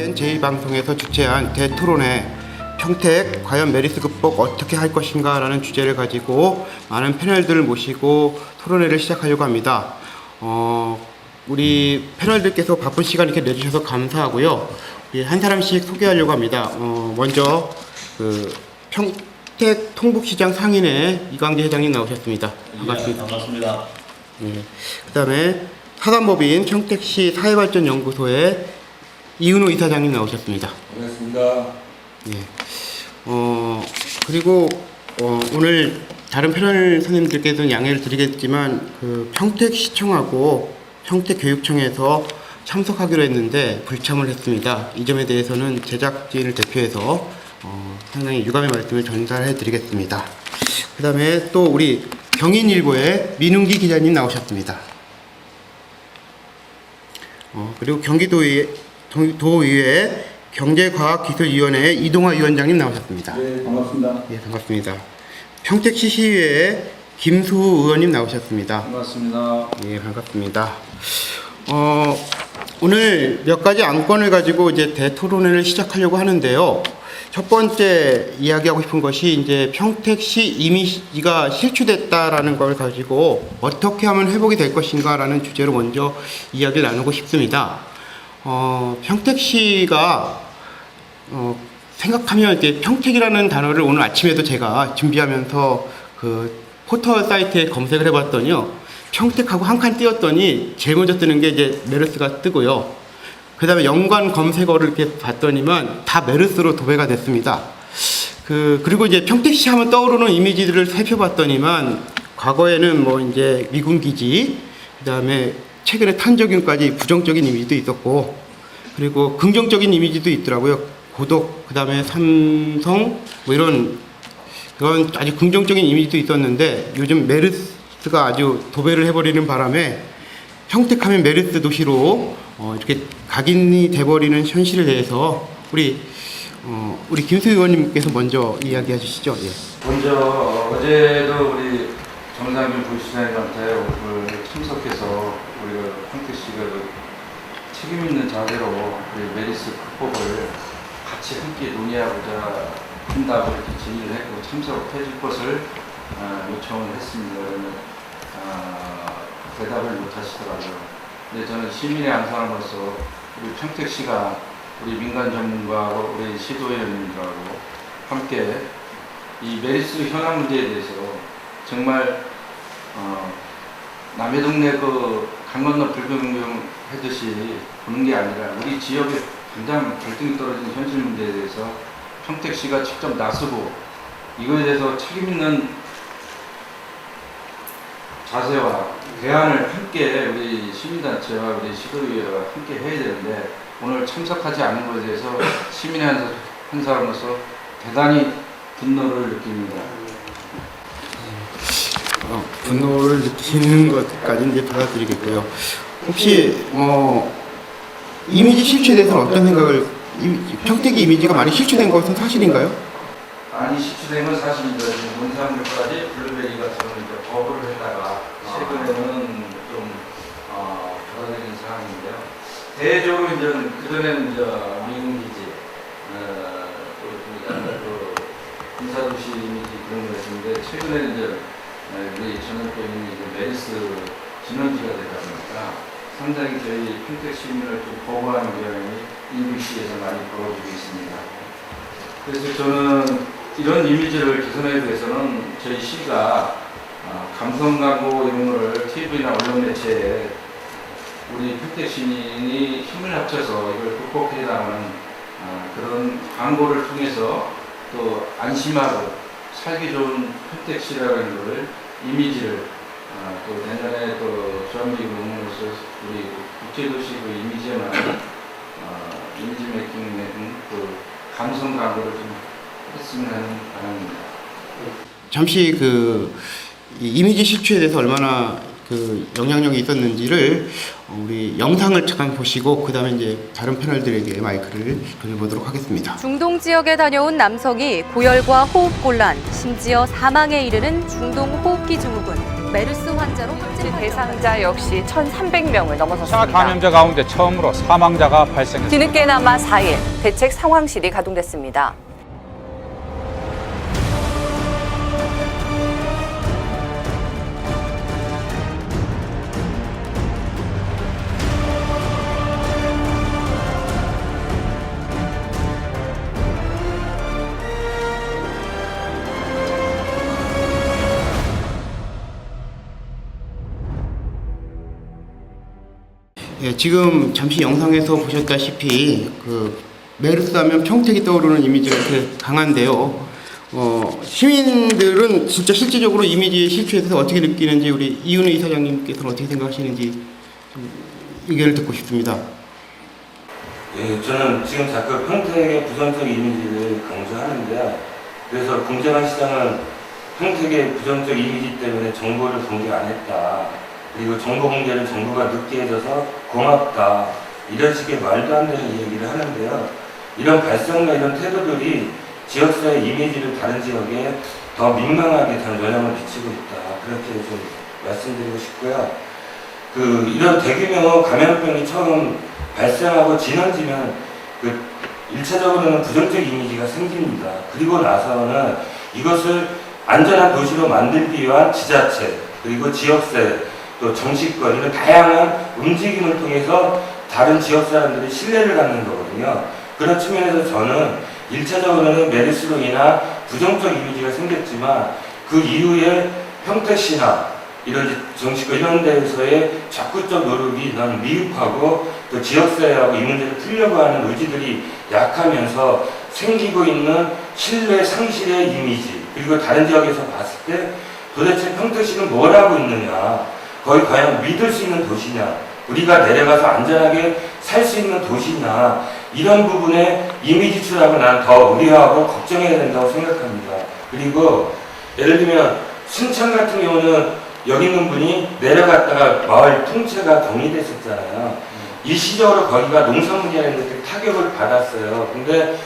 TVN 제2방송에서 주최한 대토론회 평택 과연 메르스 극복 어떻게 할 것인가 라는 주제를 가지고 많은 패널들을 모시고 토론회를 시작하려고 합니다. 우리 패널들께서 바쁜 시간 이렇게 내주셔서 감사하고요. 한 사람씩 소개하려고 합니다. 먼저 평택 통북시장 상인회 이광재 회장님 나오셨습니다. 반갑습니다. 네, 반갑습니다. 그다음에 사단법인 평택시 사회발전연구소의 이은호 이사장님 나오셨습니다. 반갑습니다. 그리고 오늘 다른 패널 선생님들께서는 양해를 드리겠지만 평택시청하고 평택교육청에서 참석하기로 했는데 불참을 했습니다. 이 점에 대해서는 제작진을 대표해서 상당히 유감의 말씀을 전달해 드리겠습니다. 그 다음에 또 우리 경인일보의 민웅기 기자님 나오셨습니다. 그리고 경기도의회 경제과학기술위원회의 이동화 위원장님 나오셨습니다. 네, 반갑습니다. 예, 반갑습니다. 평택시 시의회 김수우 의원님 나오셨습니다. 반갑습니다. 예, 반갑습니다. 오늘 몇 가지 안건을 가지고 이제 대토론회를 시작하려고 하는데요. 첫 번째 이야기하고 싶은 것이 이제 평택시 이미지가 실추됐다라는 걸 가지고 어떻게 하면 회복이 될 것인가라는 주제로 먼저 이야기를 나누고 싶습니다. 평택시가 생각하면 이렇게 평택이라는 단어를 오늘 아침에도 제가 준비하면서 포털 사이트에 검색을 해봤더니요. 평택하고 한 칸 띄웠더니 제일 먼저 뜨는 게 이제 메르스가 뜨고요. 그 다음에 연관 검색어를 이렇게 봤더니만 다 메르스로 도배가 됐습니다. 그리고 이제 평택시 하면 떠오르는 이미지들을 살펴봤더니만 과거에는 뭐 이제 미군기지, 그 다음에 최근에 탄저균까지 부정적인 이미지도 있었고, 그리고 긍정적인 이미지도 있더라고요. 고독, 그 다음에 삼성, 뭐 이런, 그건 아주 긍정적인 이미지도 있었는데 요즘 메르스가 아주 도배를 해버리는 바람에 평택하면 메르스 도시로 이렇게 각인이 돼버리는 현실에 대해서 우리 김수 의원님께서 먼저 이야기해 주시죠. 예. 먼저 어제도 우리 정상균 부시장님한테 오늘 참석해서 우리가 평택시가 책임 있는 자세로 우리 메르스 극복을 같이 함께 논의하고자 한다고 이렇게 진의를 했고 참석해 줄 것을 요청을 했습니다. 대답을 못 하시더라고요. 근데 저는 시민의 한 사람으로서 우리 평택시가 우리 민간 전문가하고 우리 시도의원님들하고 함께 이 메르스 현황 문제에 대해서 정말 남의 동네 강 건너 불경경 하듯이 보는 게 아니라 우리 지역에 당장 갈등이 떨어진 현실 문제에 대해서 평택시가 직접 나서고 이거에 대해서 책임 있는 자세와 대안을 함께 우리 시민단체와 우리 시도의회와 함께 해야 되는데 오늘 참석하지 않은 것에 대해서 시민의 한 사람으로서 대단히 분노를 느낍니다. 분노를 느끼는 것까지 이제 받아들이겠고요. 혹시 이미지 실추에 대해서는 어떤 생각을, 평택의 이미지가 많이 실추된 것은 사실인가요? 많이 실추된 건 사실입니다. 문상물까지 블루베리 같은 걸 이제 거부를 했다가 최근에는 좀 받아들인 상황인데요. 대외적으로 이제 그전에는 이제 미군기지, 또 군사도시 이미지 그런 거였는데 최근에는 이제 우리 전염병이 이제 메르스 진원지가 되다 보니까 상당히 저희 평택 시민을 좀 거부하는 경향이 인구시에서 많이 벌어지고 있습니다. 그래서 저는 이런 이미지를 개선하기 위해서는 저희 시가 감성 광고 이런 거를 TV나 언론 매체에 우리 평택 시민이 힘을 합쳐서 이걸 극복해 나가는 그런 광고를 통해서 또 안심하고 살기 좋은 평택시라는 것을 이미지를 또 내년에 또 주한미군 응원으로서 우리 국제도시 이미지에만 이미지 메이킹 그 감성 광고를 좀 했으면 하는 바람입니다. 잠시 이 이미지 실추에 대해서 얼마나 영향력이 있었는지를 우리 영상을 잠깐 보시고 그 다음에 이제 다른 패널들에게 마이크를 돌려보도록 하겠습니다. 중동 지역에 다녀온 남성이 고열과 호흡곤란, 심지어 사망에 이르는 중동 호흡기 증후군. 메르스 환자로 확진 대상자 역시 1,300명을 차 넘어섰습니다. 감염자 가운데 처음으로 사망자가 발생했습니다. 뒤늦게나마 4일 대책 상황실이 가동됐습니다. 예, 지금 잠시 영상에서 보셨다시피 그 메르스 하면 평택이 떠오르는 이미지가 이렇게 강한데요. 시민들은 진짜 실질적으로 이미지에 실추해서 어떻게 느끼는지 우리 이윤우 이사장님께서는 어떻게 생각하시는지 좀 의견을 듣고 싶습니다. 예, 저는 지금 자꾸 평택의 부정적 이미지를 강조하는데요. 그래서 공정한 시장은 평택의 부정적 이미지 때문에 정보를 공개 안 했다. 그리고 정보 공개를 정부가 늦게 해줘서 고맙다. 이런 식의 말도 안 되는 얘기를 하는데요. 이런 발성과 이런 태도들이 지역사회 이미지를 다른 지역에 더 민망하게 단 영향을 미치고 있다. 그렇게 좀 말씀드리고 싶고요. 이런 대규모 감염병이 처음 발생하고 진원지면 1차적으로는 부정적 이미지가 생깁니다. 그리고 나서는 이것을 안전한 도시로 만들기 위한 지자체, 그리고 지역사회, 또 정치권 이런 다양한 움직임을 통해서 다른 지역 사람들이 신뢰를 갖는 거거든요. 그런 측면에서 저는 1차적으로는 메르스로 인한 부정적 이미지가 생겼지만 그 이후에 평택시나 이런 정치권 이런 데에서의 적극적 노력이 난 미흡하고 또 지역사회하고 이 문제를 풀려고 하는 의지들이 약하면서 생기고 있는 신뢰 상실의 이미지, 그리고 다른 지역에서 봤을 때 도대체 평택시는 뭘 하고 있느냐, 거기 과연 믿을 수 있는 도시냐, 우리가 내려가서 안전하게 살 수 있는 도시냐, 이런 부분에 이미지 추락을 난 더 우려하고 걱정해야 된다고 생각합니다. 그리고 예를 들면 순천 같은 경우는 여기 있는 분이 내려갔다가 마을 통째가 동의됐었잖아요. 일시적으로 거기가 농산물이라는 타격을 받았어요. 근데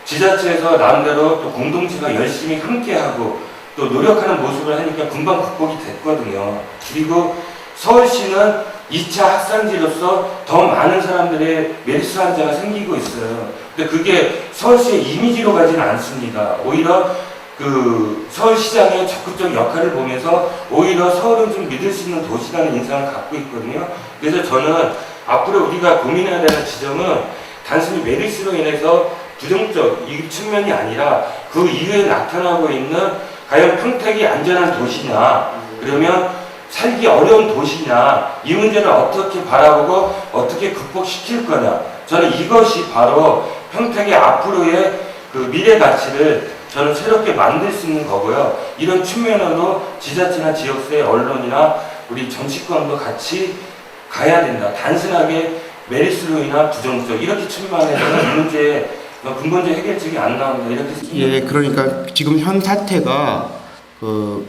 지자체에서 나름대로 또 공동체가 열심히 함께하고 또 노력하는 모습을 하니까 금방 극복이 됐거든요. 그리고 서울시는 2차 확산지로서 더 많은 사람들의 메르스 환자가 생기고 있어요. 근데 그게 서울시의 이미지로 가지는 않습니다. 오히려 서울시장의 적극적 역할을 보면서 오히려 서울은 좀 믿을 수 있는 도시라는 인상을 갖고 있거든요. 그래서 저는 앞으로 우리가 고민해야 되는 지점은 단순히 메르스로 인해서 부정적 이 측면이 아니라 그 이후에 나타나고 있는 과연 평택이 안전한 도시냐, 그러면 살기 어려운 도시냐, 이 문제를 어떻게 바라보고 어떻게 극복시킬 거냐. 저는 이것이 바로 평택의 앞으로의 미래 가치를 저는 새롭게 만들 수 있는 거고요. 이런 측면으로 지자체나 지역사회, 언론이나 우리 정치권도 같이 가야 된다. 단순하게 메르스로 인한 부정적 이렇게 측면에서는 이 문제에 근본적 해결책이 안 나온다. 이렇게 예, 그러니까 지금 현 사태가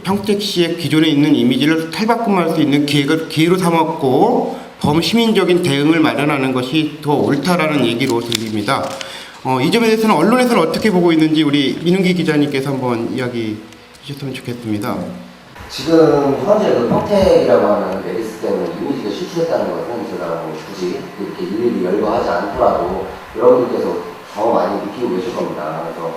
평택시의 기존에 있는 이미지를 탈바꿈할 수 있는 기회로 삼았고 범시민적인 대응을 마련하는 것이 더 옳다라는 얘기로 들립니다. 이 점에 대해서는 언론에서는 어떻게 보고 있는지 우리 민웅기 기자님께서 한번 이야기 주셨으면 좋겠습니다. 지금 현재 평택이라고 하는 메르스 때문에 이미지가 실추했다는 것은 제가 굳이 이렇게 일일이 열거하지 않더라도 여러분들께서 더 많이 느끼고 계실 겁니다. 그래서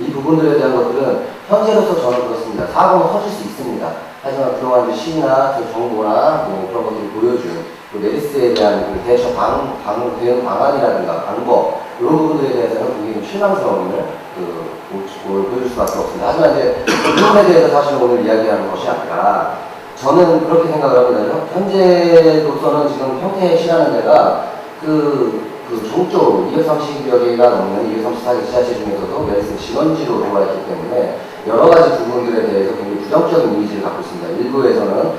이 부분들에 대한 것들은 현재로서 저는 그렇습니다. 사고는 터질 수 있습니다. 하지만 그동안 시나 정보나 그런 것들을 보여준 메르스에 대한 대처 대응 방안이라든가 방법 이런 부분들에 대해서는 굉장히 실망스러움을 보여줄 수밖에 없습니다. 하지만 이제 이 부분에 대해서 사실 오늘 이야기하는 것이 아니라 저는 그렇게 생각을 합니다. 현재로서는 지금 평택시라는 데가 종적으로 230여 개가 넘는 234개 지자체 중에서도 메르스 진원지로 들어와 있기 때문에 여러 가지 부분들에 대해서 굉장히 부정적인 이미지를 갖고 있습니다. 일부에서는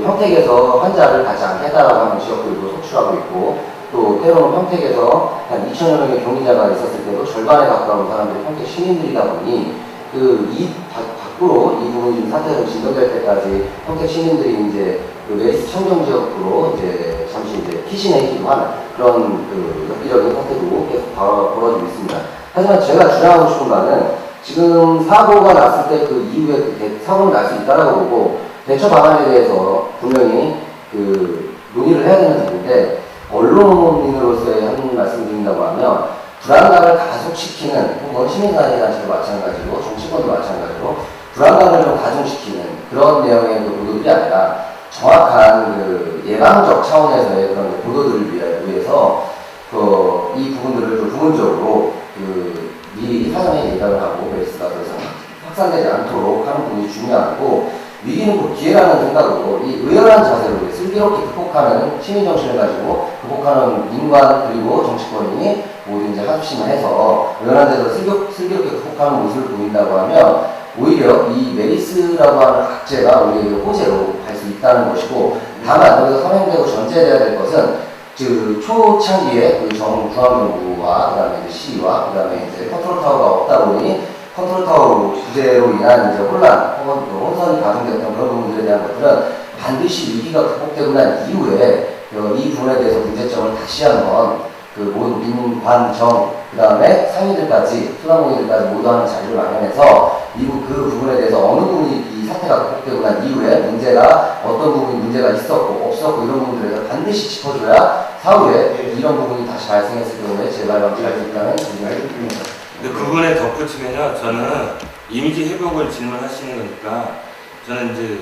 평택에서 환자를 받지 않겠다라고 하는 지역들도 속출하고 있고, 또 때로는 평택에서 한 2,000여 명의 격리자가 있었을 때도 절반에 가까운 사람들이 평택 시민들이다 보니 밖으로 이 부분이 좀 사태가 진정될 때까지 평택 시민들이 이제 메르스 청정 지역으로 이제 잠시 피신해기도 하는 그런 엽기적인 사태도 계속 벌어지고 있습니다. 하지만 제가 주장하고 싶은 바는 지금 사고가 났을 때 그 이후에 사고가 날 수 있다라고 보고 대처 방안에 대해서 분명히 논의를 해야 되는 부분인데, 언론인으로서의 한 말씀 드린다고 하면, 불안감을 가속시키는, 혹은 시민사회단체도 마찬가지고, 정치권도 마찬가지로, 불안감을 좀 가중시키는 그런 내용의 보도들이 아니라, 정확한 예방적 차원에서의 그런 보도들을 위해서, 이 부분들을 좀 부분적으로, 미리 사전에 예단을 하고, 메리스가 더 이상 확산되지 않도록 하는 부분이 중요하고, 위기는 곧 기회라는 생각으로 이 의연한 자세로 슬기롭게 극복하는 시민정신을 가지고 극복하는 민관 그리고 정치권이 모두 이제 합심을 해서 의연한 데서 슬기롭게 극복하는 모습을 보인다고 하면 오히려 이 메리스라고 하는 악재가 우리에게 호재로 갈 수 있다는 것이고, 다만 여기서 선행되고 전제되어야 될 것은 초창기에 중앙정부와 그다음에 이제 시와 그다음에 이제 컨트롤 타워가 없다 보니 컨트롤 타워 부재로 인한 이제 혼란 혹은 혼선이 가중됐던 그런 부분들에 대한 것들은 반드시 위기가 극복되고 난 이후에 이 부분에 대해서 문제점을 다시 한번 모든 민관정 그다음에 상인들까지 소상공인들까지 모두 하는 자리를 마련해서 그 부분에 대해서 어느 부분이 이 사태가 극복되고 난 이후에 문제가 어떤 부분이 문제가 있었고 없었고 이런 부분들에 대해서 반드시 짚어줘야 사후에 이런 부분이 다시 발생했을 경우에 재발 방지할 수 있다는 의견을 드립니다. 근데 그 부분에 덧붙이면요, 저는 이미지 회복을 질문하시는 거니까 저는 이제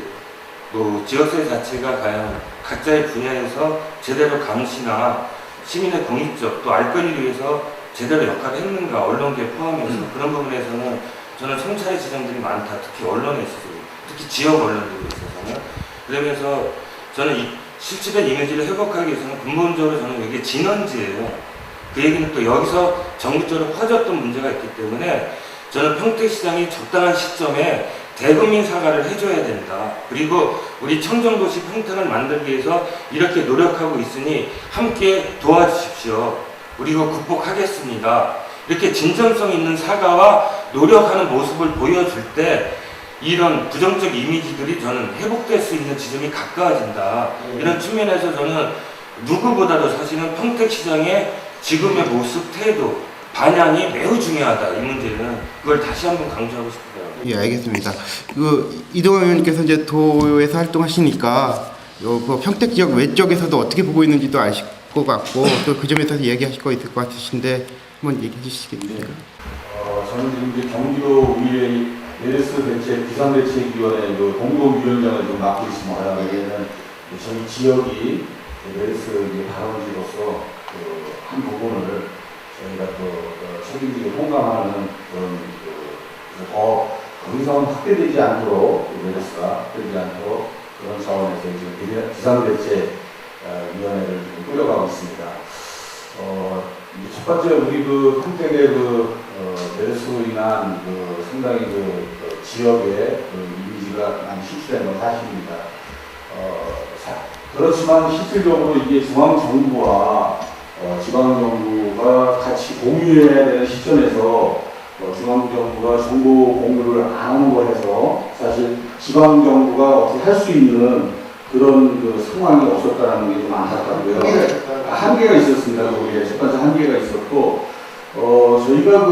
지역사회 자체가 과연 각자의 분야에서 제대로 감시나 시민의 공익적 또 알 권리를 위해서 제대로 역할을 했는가, 언론계 포함해서 그런 부분에서는 저는 성찰의 지점들이 많다. 특히 언론에 있어서, 특히 지역 언론들에 있어서는. 그러면서 저는 이 실질의 이미지를 회복하기 위해서는 근본적으로 저는 이게 진원지예요. 그 얘기는 또 여기서 전국적으로 퍼졌던 문제가 있기 때문에 저는 평택시장이 적당한 시점에 대국민 사과를 해줘야 된다. 그리고 우리 청정도시 평택을 만들기 위해서 이렇게 노력하고 있으니 함께 도와주십시오. 그리고 극복하겠습니다. 이렇게 진정성 있는 사과와 노력하는 모습을 보여줄 때 이런 부정적 이미지들이 저는 회복될 수 있는 지점이 가까워진다. 이런 측면에서 저는 누구보다도 사실은 평택시장의 지금의 모습, 태도, 반향이 매우 중요하다. 이 문제는 그걸 다시 한번 강조하고 싶어요. 예, 알겠습니다. 이동환 의원님께서 이제 도에서 활동하시니까 평택 지역 외적에서도 어떻게 보고 있는지도 아실 것 같고 또 그 점에 대해서 이야기하실 거 있을 것 같으신데 한번 얘기해 주시겠습니까? 저는 지금 이제 경기도 의회 메르스 대책 비상대책위원회 공동위원장을 좀 맡고 있습니다. 여기에는 저희 지역이 메르스 발원지로서 한 부분을 저희가 또 책임지게 공감하는 그런 더 이상은 확대되지 않도록 메르스가 확대되지 않도록 그런 차원에서 지금 비상대책위원회를 꾸려가고 있습니다. 첫 번째 우리 평택의 메르스로 인한 상당히 지역의 이미지가 많이 실추된 건 사실입니다. 그렇지만 실질적으로 이게 중앙정부와 지방정부가 같이 공유해야 되는 시점에서 중앙정부가 정보 공유를 안 하는 거에서 사실 지방정부가 어떻게 할 수 있는 그런 상황이 없었다는 게 좀 안타깝고요. 한계가 있었습니다. 거기에 첫 번째 한계가 있었고, 저희가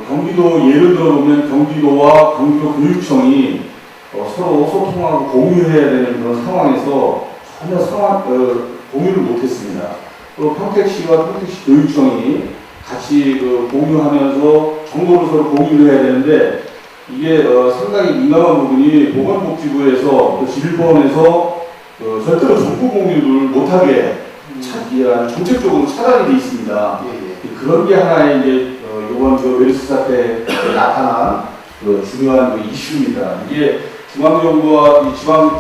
경기도 예를 들어보면 경기도와 경기도 교육청이 서로 소통하고 공유해야 되는 그런 상황에서 전혀 공유를 못했습니다. 또 평택시와 평택시 교육청이 같이 공유하면서 정보를 서로 공유를 해야 되는데 이게 상당히 민감한 부분이 보건복지부에서 질본에서 절대로 정보 공유를 못하게 정책적으로 차단이 돼 있습니다. 그런 게 하나의 이제 이번 메르스 사태에 나타난 중요한 이슈입니다. 이게 중앙정부와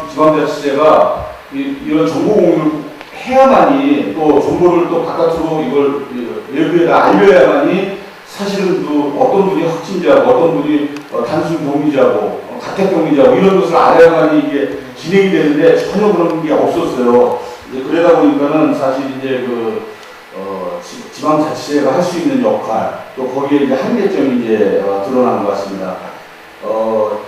지방자치제가 이런 정보 공유를 해야만이 또 정보를 또 바깥으로 이걸 외부에다 알려야만이 사실은 어떤 분이 확진자고 어떤 분이 단순 격리자고 가택 격리자고 이런 것을 알아야만이 이게 진행이 되는데 전혀 그런 게 없었어요. 이제 그러다 보니까는 사실 이제 지방자치제가 할 수 있는 역할 또 거기에 이제 한계점이 이제 드러나는 것 같습니다.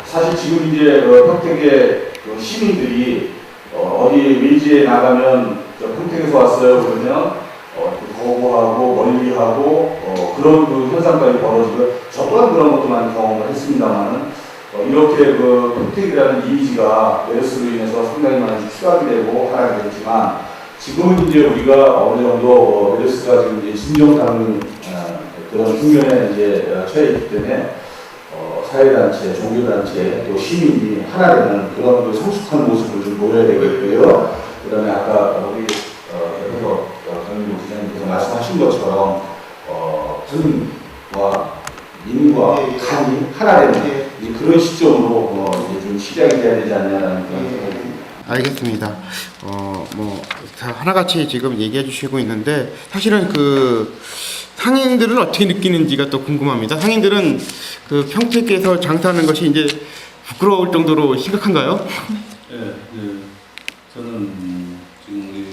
사실 지금 이제 평택의 시민들이 어디 외지에 나가면 평택에서 왔어요 그러면 거부하고 멀리하고 그런 현상까지 벌어지고 저도 그런 것도 많이 경험을 했습니다만은 이렇게 그 평택이라는 이미지가 메르스로 인해서 상당히 많이 추락이 되고 하락이 됐지만 지금은 이제 우리가 어느 정도 메르스가 지금 이제 진정당하는 그런 국면에 이제 처해 있기 때문에 사회단체, 종교단체, 또 시민이 하나 되는 그런 그 성숙한 모습을 좀 보여야 되겠고요. 그 다음에 아까 우리 정민호 부장님께서 말씀하신 것처럼 국민과 민과 간이 하나 되는 그런 시점으로 이제 좀 시작이 돼야 되지 않냐는 그런 생각입니다. 알겠습니다. 다 하나같이 지금 얘기해 주시고 있는데, 사실은 그 상인들은 어떻게 느끼는지가 또 궁금합니다. 상인들은 그 평택에서 장사하는 것이 이제 부끄러울 정도로 심각한가요? 네, 저는 지금 우리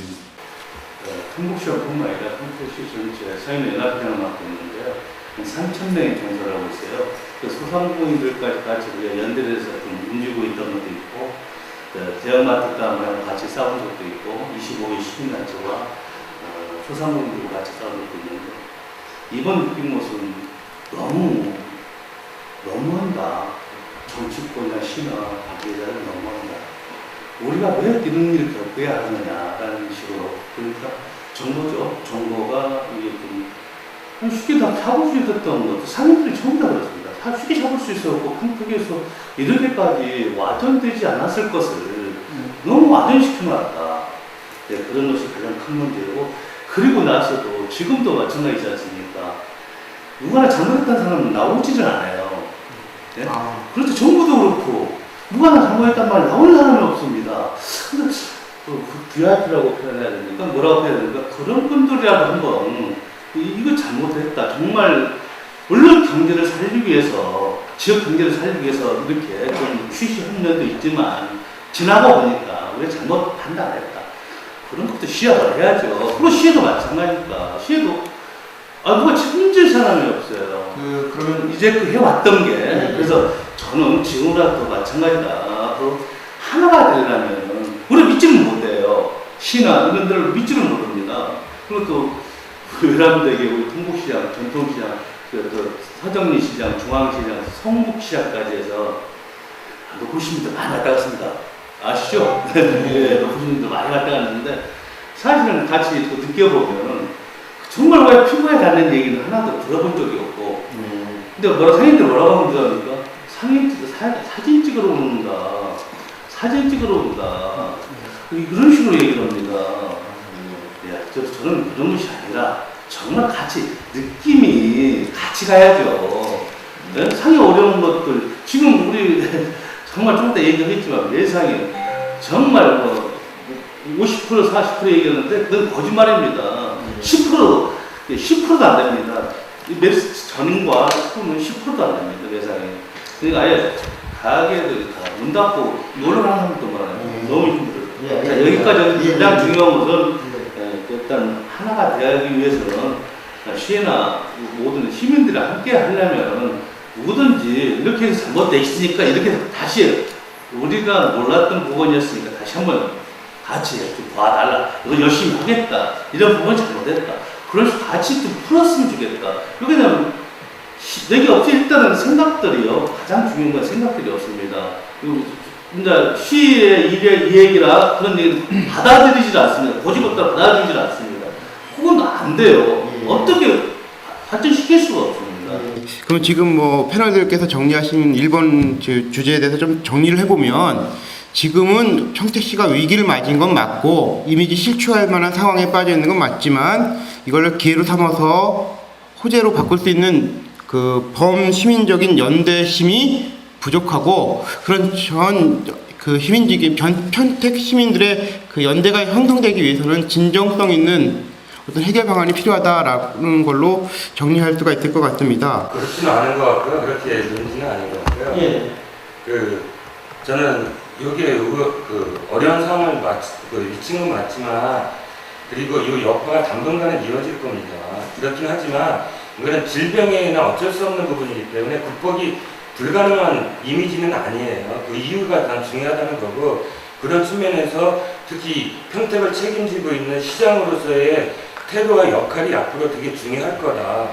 한국시험뿐만 아니라 평택시 전체 사회연합회를 맡고 있는데요. 한 3,000명이 경사를 하고 있어요. 그 소상공인들까지 같이 우리가 연대를 해서 좀 움직이고 있던 것도 있고, 대형마트 가면 같이 싸운 적도 있고, 25개 시민단체와 소상공인들과 같이 싸운 적도 있는데, 이번 느낀 것은 너무한다. 정치권이나 시나 관계자를 너무한다. 우리가 왜 이런 일을 겪어야 하느냐라는 식으로. 그러니까 정보죠. 정보가 이게 좀 쉽게 다 잡을 수 있었던 것도 상인들이 전부 다 그렇습니다. 다 쉽게 잡을 수 있었고 평택에서 이렇게까지 와전되지 않았을 것을 너무 와전시켜놨다. 네, 그런 것이 가장 큰 문제고, 그리고 나서도 지금도 마찬가지지 않습니까? 누구나 잘못했다는 사람은 나오지를 않아요. 네? 그렇죠. 정부도 그렇고 누가 나 잘못했단 말 나오는 사람이 없습니다. 근데 VIP라고 표현해야 됩니까? 뭐라고 해야 됩니까? 그런 분들이라도 한번 이거 잘못했다. 정말 물론 경제를 살리기 위해서, 지역 경제를 살리기 위해서 이렇게 좀 취시한 면도 있지만 지나고 보니까 우리가 잘못 판단했다. 그런 것도 시야를 해야죠. 그리고 시에도 마찬가지니까. 시에도 누가 책임질 사람이 없어요. 그러면 이제 그 해왔던 게, 그래서 저는 지금이라도 마찬가지다. 하나가 되려면, 우리 믿지는 못해요. 시나 이런 데를 믿지는 못합니다. 그리고 또, 외람되게 우리 통곡시장, 전통시장, 또 서정리 시장, 중앙시장, 성북시장까지 해서 노포시민들 많이 왔다 갔습니다. 아시죠? 네, 노포시민들 많이 왔다 갔는데, 사실은 같이 또 느껴보면, 정말 왜 피부에 닿는 얘기는 하나도 들어본 적이 없고, 근데 상인들 뭐라고 하는지 아닙니까? 사진 찍으러 온다. 사진 찍으러 온다. 이런 식으로 얘기를 합니다. 저는 그런 것이 아니라, 정말 같이, 느낌이 같이 가야죠. 네? 상이 어려운 것들, 지금 우리, 정말 좀 이따 얘기하겠지만, 매상이 정말 50%, 40% 얘기하는데, 그건 거짓말입니다. 10%도 안 됩니다. 메르스 전과 후는 10%도 안 됩니다, 매상이. 그러니까 아예 가게들 다 문 닫고 놀러 가는 사람도 많아요. 너무 힘들어요. 자, 여기까지 가장 중요한 것은 일단 하나가 되기 위해서는 시나 모든 시민들이 함께 하려면 누구든지 이렇게 해서 잘못되어 있으니까 이렇게 다시 우리가 몰랐던 부분이었으니까 다시 한번 같이 좀 봐달라. 이거 열심히 하겠다. 이런 부분이 잘못됐다. 그래서 같이 좀 풀었으면 좋겠다. 여기는 여기 없이 일단은 생각들이요. 가장 중요한 건 생각들이 없습니다. 이제 시의 이 얘기라 그런 얘기 받아들이질 않습니다. 고집부터 받아들이질 않습니다. 그건 안 돼요. 어떻게 발전시킬 수가 없습니다. 그럼 지금 뭐 패널들께서 정리하신 1번 주제에 대해서 좀 정리를 해보면, 지금은 평택시가 위기를 맞은 건 맞고 이미지 실추할 만한 상황에 빠져 있는 건 맞지만, 이걸 기회로 삼아서 호재로 바꿀 수 있는 그 범시민적인 연대심이 부족하고, 그런 그 평택 시민들의 그 연대가 형성되기 위해서는 진정성 있는 어떤 해결 방안이 필요하다라는 걸로 정리할 수가 있을 것 같습니다. 그렇지는 않은 것 같고요. 그렇게 문제는 아닌 것 같고요. 예. 저는 여기에 어려운 상황을 미친 건 맞지만, 그리고 이 여파가 당분간은 이어질 겁니다. 그렇긴 하지만 이거는 질병이나 어쩔 수 없는 부분이기 때문에 극복이 불가능한 이미지는 아니에요. 그 이유가 가장 중요하다는 거고, 그런 측면에서 특히 평택을 책임지고 있는 시장으로서의 태도와 역할이 앞으로 되게 중요할 거다.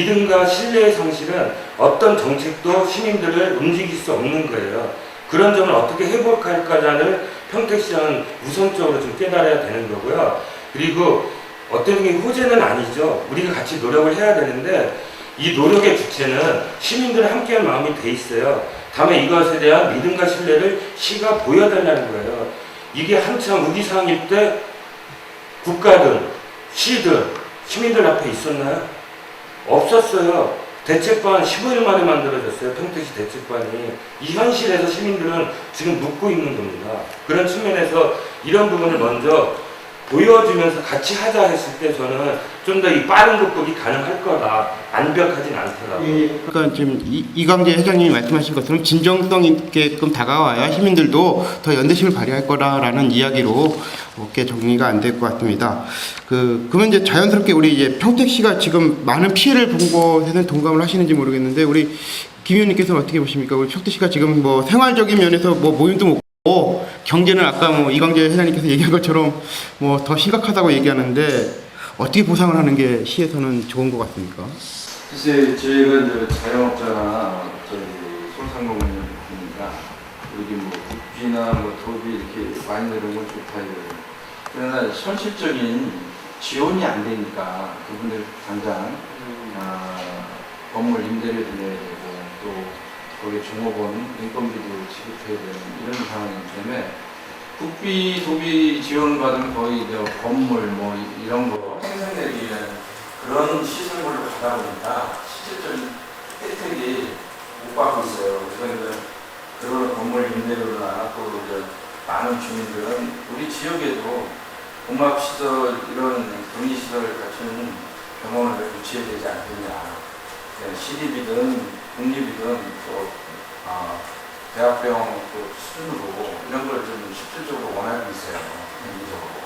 믿음과 신뢰의 상실은 어떤 정책도 시민들을 움직일 수 없는 거예요. 그런 점을 어떻게 회복할까를 평택시장은 우선적으로 좀 깨달아야 되는 거고요. 그리고 어떤 게 호재는 아니죠. 우리가 같이 노력을 해야 되는데 이 노력의 주체는 시민들을 함께한 마음이 돼 있어요. 다만 이것에 대한 믿음과 신뢰를 시가 보여달라는 거예요. 이게 한참 우리 상입 때 국가든 시든 시민들 앞에 있었나요? 없었어요. 대책반 15일 만에 만들어졌어요. 평택시 대책반이. 이 현실에서 시민들은 지금 묻고 있는 겁니다. 그런 측면에서 이런 부분을 먼저 보여주면서 같이 하자 했을 때 저는 좀 더 이 빠른 극복이 가능할 거다. 완벽하진 않더라고요. 그러니까 지금 이광재 회장님이 말씀하신 것처럼 진정성 있게끔 다가와야 시민들도 더 연대심을 발휘할 거라는 이야기로 꽤 정리가 안 될 것 같습니다. 그러면 이제 자연스럽게 우리 이제 평택시가 지금 많은 피해를 본 것에는 동감을 하시는지 모르겠는데 우리 김 의원님께서는 어떻게 보십니까? 우리 평택시가 지금 뭐 생활적인 면에서 뭐 모임도 못 고 경제는 아까 뭐 이광재 회장님께서 얘기한 것처럼 뭐 더 심각하다고 얘기하는데 어떻게 보상을 하는 게 시에서는 좋은 것 같습니까? 글쎄, 저희가 이제 자영업자나 저기 소상공인이니까 여기 뭐 국비나 뭐 도비 이렇게 많이 내려온 건 좋다 이거예요. 그러나 현실적인 지원이 안 되니까 그분들 당장 건물 임대료도 내야 되고 또 거기에 종업원 인건비도 지급해야 되는 이런 상황이기 때문에 국비, 도비 지원을 받으면 거의 건물 뭐 이런 거 생산되기 위한 그런 시설물로 가다 보니까 실질적인 혜택이 못 받고 있어요. 그래서 그런 건물 임대료나 또 이제 많은 주민들은 우리 지역에도 공합시설 이런 격리시설 갖추는 병원을 유치해야 되지 않겠냐. 시립이든 국립이든 또 대학병원 또 수준으로 이런 걸 좀 실질적으로 원하고 있어요. 개인적으로.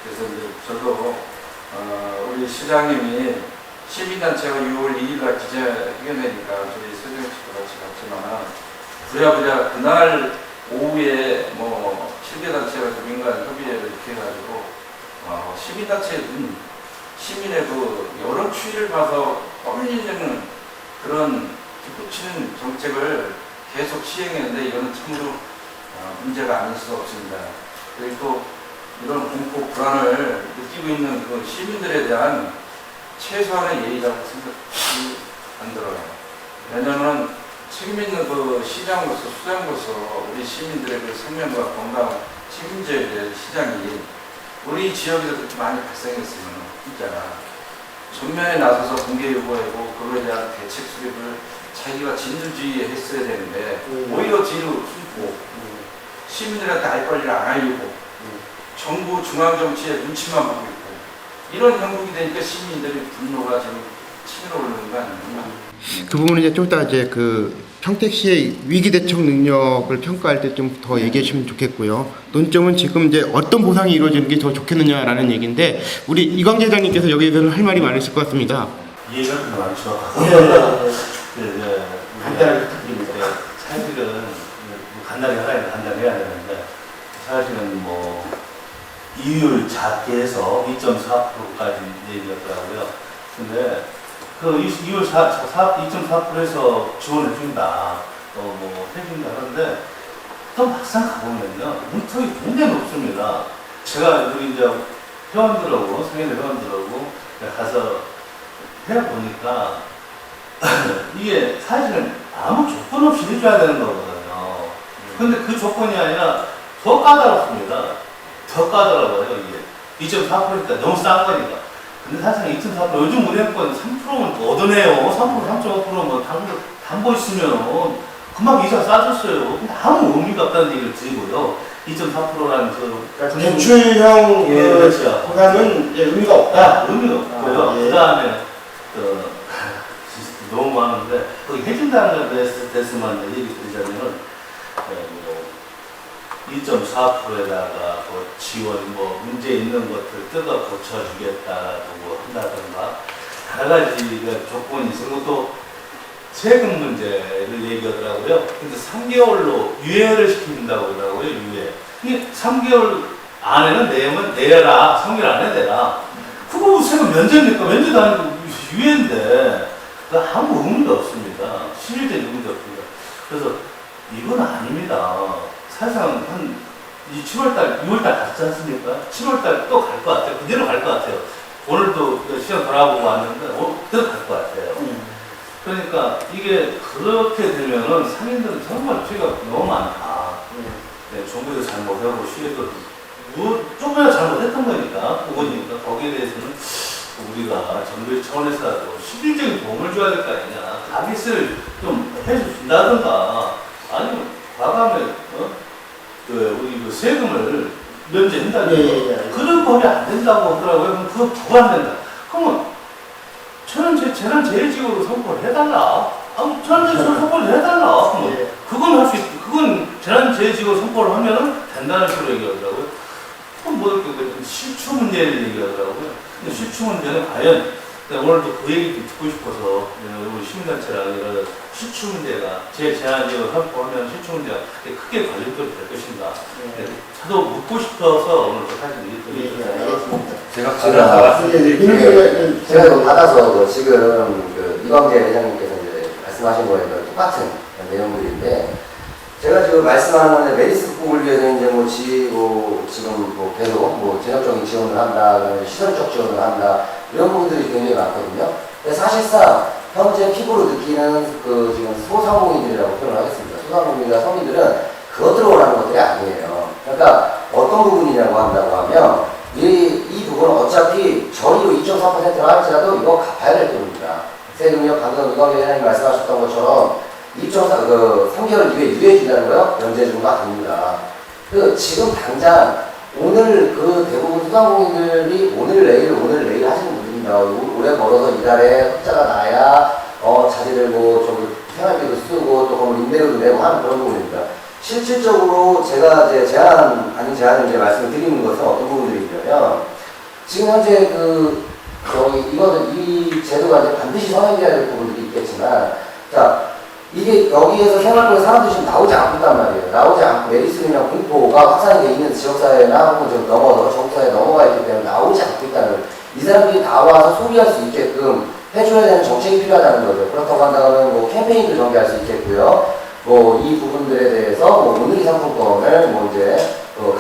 그래서 이제 저도 우리 시장님이 시민단체가 6월 2일날 기자회견이니까 저희 서정씨도 같이 갔지만 부랴부랴 그날 오후에 뭐 7개 단체가 민간 협의회를 이렇게 해가지고 시민단체는 시민의 그 여러 추이를 봐서 떠밀리는 그런 뒷붙이는 정책을 계속 시행했는데 이거는 참으로 문제가 아닐 수 없습니다. 그리고 또 이런 공포 불안을 느끼고 있는 그 시민들에 대한 최소한의 예의라고 생각이 안 들어요. 왜냐하면 책임 있는 그 시장으로서 수장으로서 우리 시민들의 그 생명과 건강 책임져야 될 시장이 우리 지역에서 그렇게 많이 발생했으면 진짜 전면에 나서서 공개 요구하고 그거에 대한 대책 수립을 자기가 진두지휘 했어야 되는데 오히려 뒤로 숨고 시민들한테 알 권리를 안 하려고 정부 중앙정치에 눈치만 보고 있고 이런 형국이 되니까 시민들의 분노가 지금 치밀어 오르는 거 아닙니까? 그 부분은 이제 좀 이따 이제 그 평택시의 위기 대처 능력을 평가할 때 좀 더 얘기해 주시면 좋겠고요. 논점은 지금 이제 어떤 보상이 이루어지는 게 더 좋겠느냐라는 얘기인데 우리 이광재 회장님께서 여기에 대해서 할 말이 많으실 것 같습니다. 이해가 좀 많이 좋았고. 간단하게 부탁드립니다. 사실은 간단히 해야 되는데 사실은 뭐 이율 작게 해서 2.4%까지 얘기했더라고요. 근데 그 이율 2.4%에서 지원해 준다, 뭐 해준다 하는데 또 막상 가보면요 문턱이 굉장히 높습니다. 제가 우리 이제 회원들하고 상인회 회원들하고 가서 해보니까 이게 사실은 아무 조건 없이 해줘야 되는 거거든요. 근데 그 조건이 아니라 더 까다롭습니다. 더 까다로워요, 이게. 2.4%니까 너무 싼 거니까. 근데 사실 2.4% 요즘 은행권 3%면 얻어내요. 3%, 3.5% 뭐 담보 있으면 금방 이자 싸졌어요. 근데 아무 의미가 없다는 얘기를 드리고요. 2.4%라는 그 대출형 그렇죠. 보상은 의미가 없다. 의미가 없고요. 그 다음에 너무 많은데 거기 해준다는 것에 대해서만 얘기 드리자면은 2.4%에다가 뭐 지원, 뭐 문제 있는 것들 뜯어 고쳐주겠다고 한다든가 여러 가지 조건이 있고 또 세금 문제를 얘기하더라고요. 근데 3개월로 유예를 시킨다고 그러더라고요. 유예. 이게 3개월 안에는 내면 내라. 3개월 안에 내라. 그거 세금 면제입니까? 면제도 아니고 기회인데 그 아무 의미가 없습니다. 실질적인 의미가 없습니다. 그래서 이건 아닙니다. 사실상 이 7월달, 2월달 갔지 않습니까? 7월달 또 갈 것 같아요. 그대로 갈 것 같아요. 오늘도 시간 돌아보고 왔는데 그대로 갈 것 같아요. 그러니까 이게 그렇게 되면은 상인들은 정말 피해가 너무 많다. 네, 정부에서 잘못하고 시에도 조금이나 잘못했던 거니까 그거니까 거기에 대해서는 우리가 정부의 차원에서라도 실질적인 도움을 줘야 될 거 아니냐. 가비스를 좀 해준다든가 아니면 과감히 우리 그 세금을 면제한다든가 그런 법이 안 된다고 하더라고요. 그럼 그거 더 안 된다. 그러면 재난재해지구로 선포를 해달라. 재난재해지구로 선포를 해달라. 그건 할 수 있고, 그건 재난재해지구로 선포를 하면은 된다는 식으로 얘기하더라고요. 그럼 뭐 이렇게 실추 문제를 얘기하더라고요. 근데 실추 문제는 과연 오늘도 그 얘기 좀 듣고 싶어서 우리 시민단체랑 이런 실추 문제가 재난지구로 선포하면 실추 문제가 크게 관련도 될 것인가. 저도 묻고 싶어서 오늘 사실 드렸습니다. 제가 이거 받아서 지금 이광재 회장님께서 이제 말씀하신 거에 똑같은 내용들인데, 제가 지금 말씀하는 메리스 극복을 위해서 이제 지금 계속 재정적인 지원을 한다, 시설적 지원을 한다, 이런 부분들이 굉장히 많거든요. 근데 사실상 현재 피부로 느끼는 지금 소상공인들이라고 표현을 하겠습니다. 소상공인이나 서민들은 그것들을 원하는 것들이 아니에요. 그러니까 어떤 부분이냐고 한다고 하면 이 부분은 어차피 저희로 2.3%를 할지라도 이거 갚아야 될 돈입니다. 세금요, 방금 이광재 회장님 말씀하셨던 것처럼 3개월 이후에 유예해준다는 거요? 면제준거 아닙니다. 지금 당장 오늘 대부분 소상공인들이 오늘 내일 하시는 분들입니다. 오래 벌어서 이달에 흑자가 나야 자재들 생활비도 쓰고 또 건물 임대료도 내고 하는 그런 부분입니다. 실질적으로 제가 이제 제안을 이제 말씀을 드리는 것은 어떤 부분들이냐면, 지금 현재 이 제도가 이제 반드시 선행돼야 될 부분들이 있겠지만, 이게 여기에서 생활권의 사람들이 지금 나오지 않고 있단 말이에요. 나오지 않고 메리스나 공포가 확산이 돼 있는 지역사회나 혹은 좀 넘어서 전국사회에 넘어가 있기 때문에 나오지 않고 있다는 거예요. 이 사람들이 나와서 소비할 수 있게끔 해줘야 되는 정책이 필요하다는 거죠. 그렇다고 한다면 캠페인도 전개할 수 있겠고요. 이 부분들에 대해서 오늘이 상품권을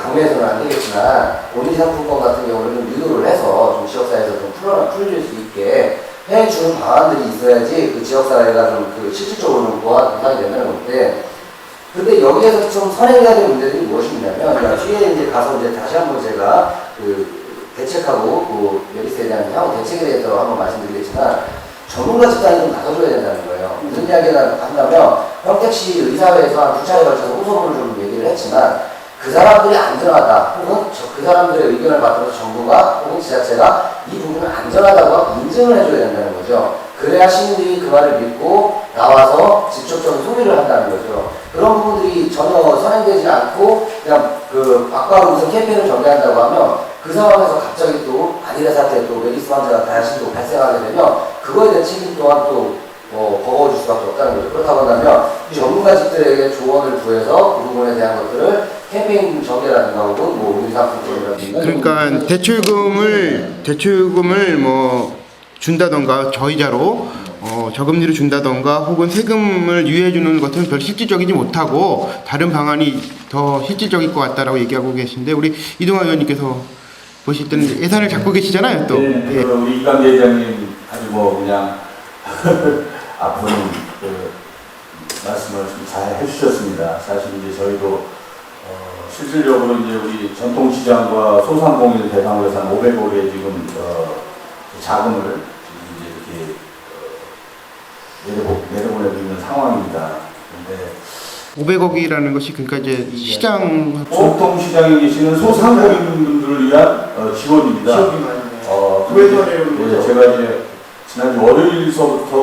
강매해서는 안 되겠지만, 오늘이 상품권 같은 경우는 좀 유도를 해서 좀 지역사회에서 좀 풀어줄 수 있게 해주는 방안들이 있어야지 그 지역사회가 좀 실질적으로 보상이 된다는 건데, 근데 여기에서 좀 선행해야 될 문제들이 무엇이냐면, 뒤에 이제 가서 다시 한번 제가 대책하고 메리스에 대한 향후 대책에 대해서 한번 말씀드리겠지만, 전문가 집단이 좀 나눠줘야 된다는 거예요. 무슨 이야기를 한다면, 평택시 의사회에서 한 2차례 걸쳐서 호소문을 좀 얘기를 했지만, 그 사람들이 안전하다, 혹은 그 사람들의 의견을 받아서 정부가 혹은 지자체가 이 부분을 안전하다고 인증을 해줘야 된다는 거죠. 그래야 시민들이 그 말을 믿고 나와서 직접적인 소비를 한다는 거죠. 그런 부분들이 전혀 선행되지 않고 그냥 막바로 무슨 캠페인을 전개한다고 하면, 그 상황에서 갑자기 또 아니라 사태, 또 메리스 환자가 다시 또 발생하게 되면 그거에 대한 책임 또한 또 버거워질 수밖에 없다는 거죠. 그렇다고 한다면 전문가직들에게 조언을 구해서 그 부분에 대한 것들을 캠페인 전개라든가 혹은 의사상품이라든가, 그러니까 대출금을 준다던가 저이자로 저금리를 준다던가 혹은 세금을 유예해 주는 것은 별 실질적이지 못하고 다른 방안이 더 실질적일 것 같다라고 얘기하고 계신데, 우리 이동환 의원님께서 보실 때는 예산을 잡고 계시잖아요, 또. 네, 예. 우리 이광재 회장님 아주 그냥 아픈 말씀을 좀 잘 해주셨습니다. 사실 이제 저희도 실질적으로 이제 우리 전통시장과 소상공인을 대상으로 해서 한 500억의 지금 자금을 이제 이렇게 내려보내고 있는 상황입니다. 근데 500억이라는 것이 그러니까 이제 시장 전통시장에 계시는 소상공인분들을 위한 지원입니다. 제가 이제 지난주 월요일서부터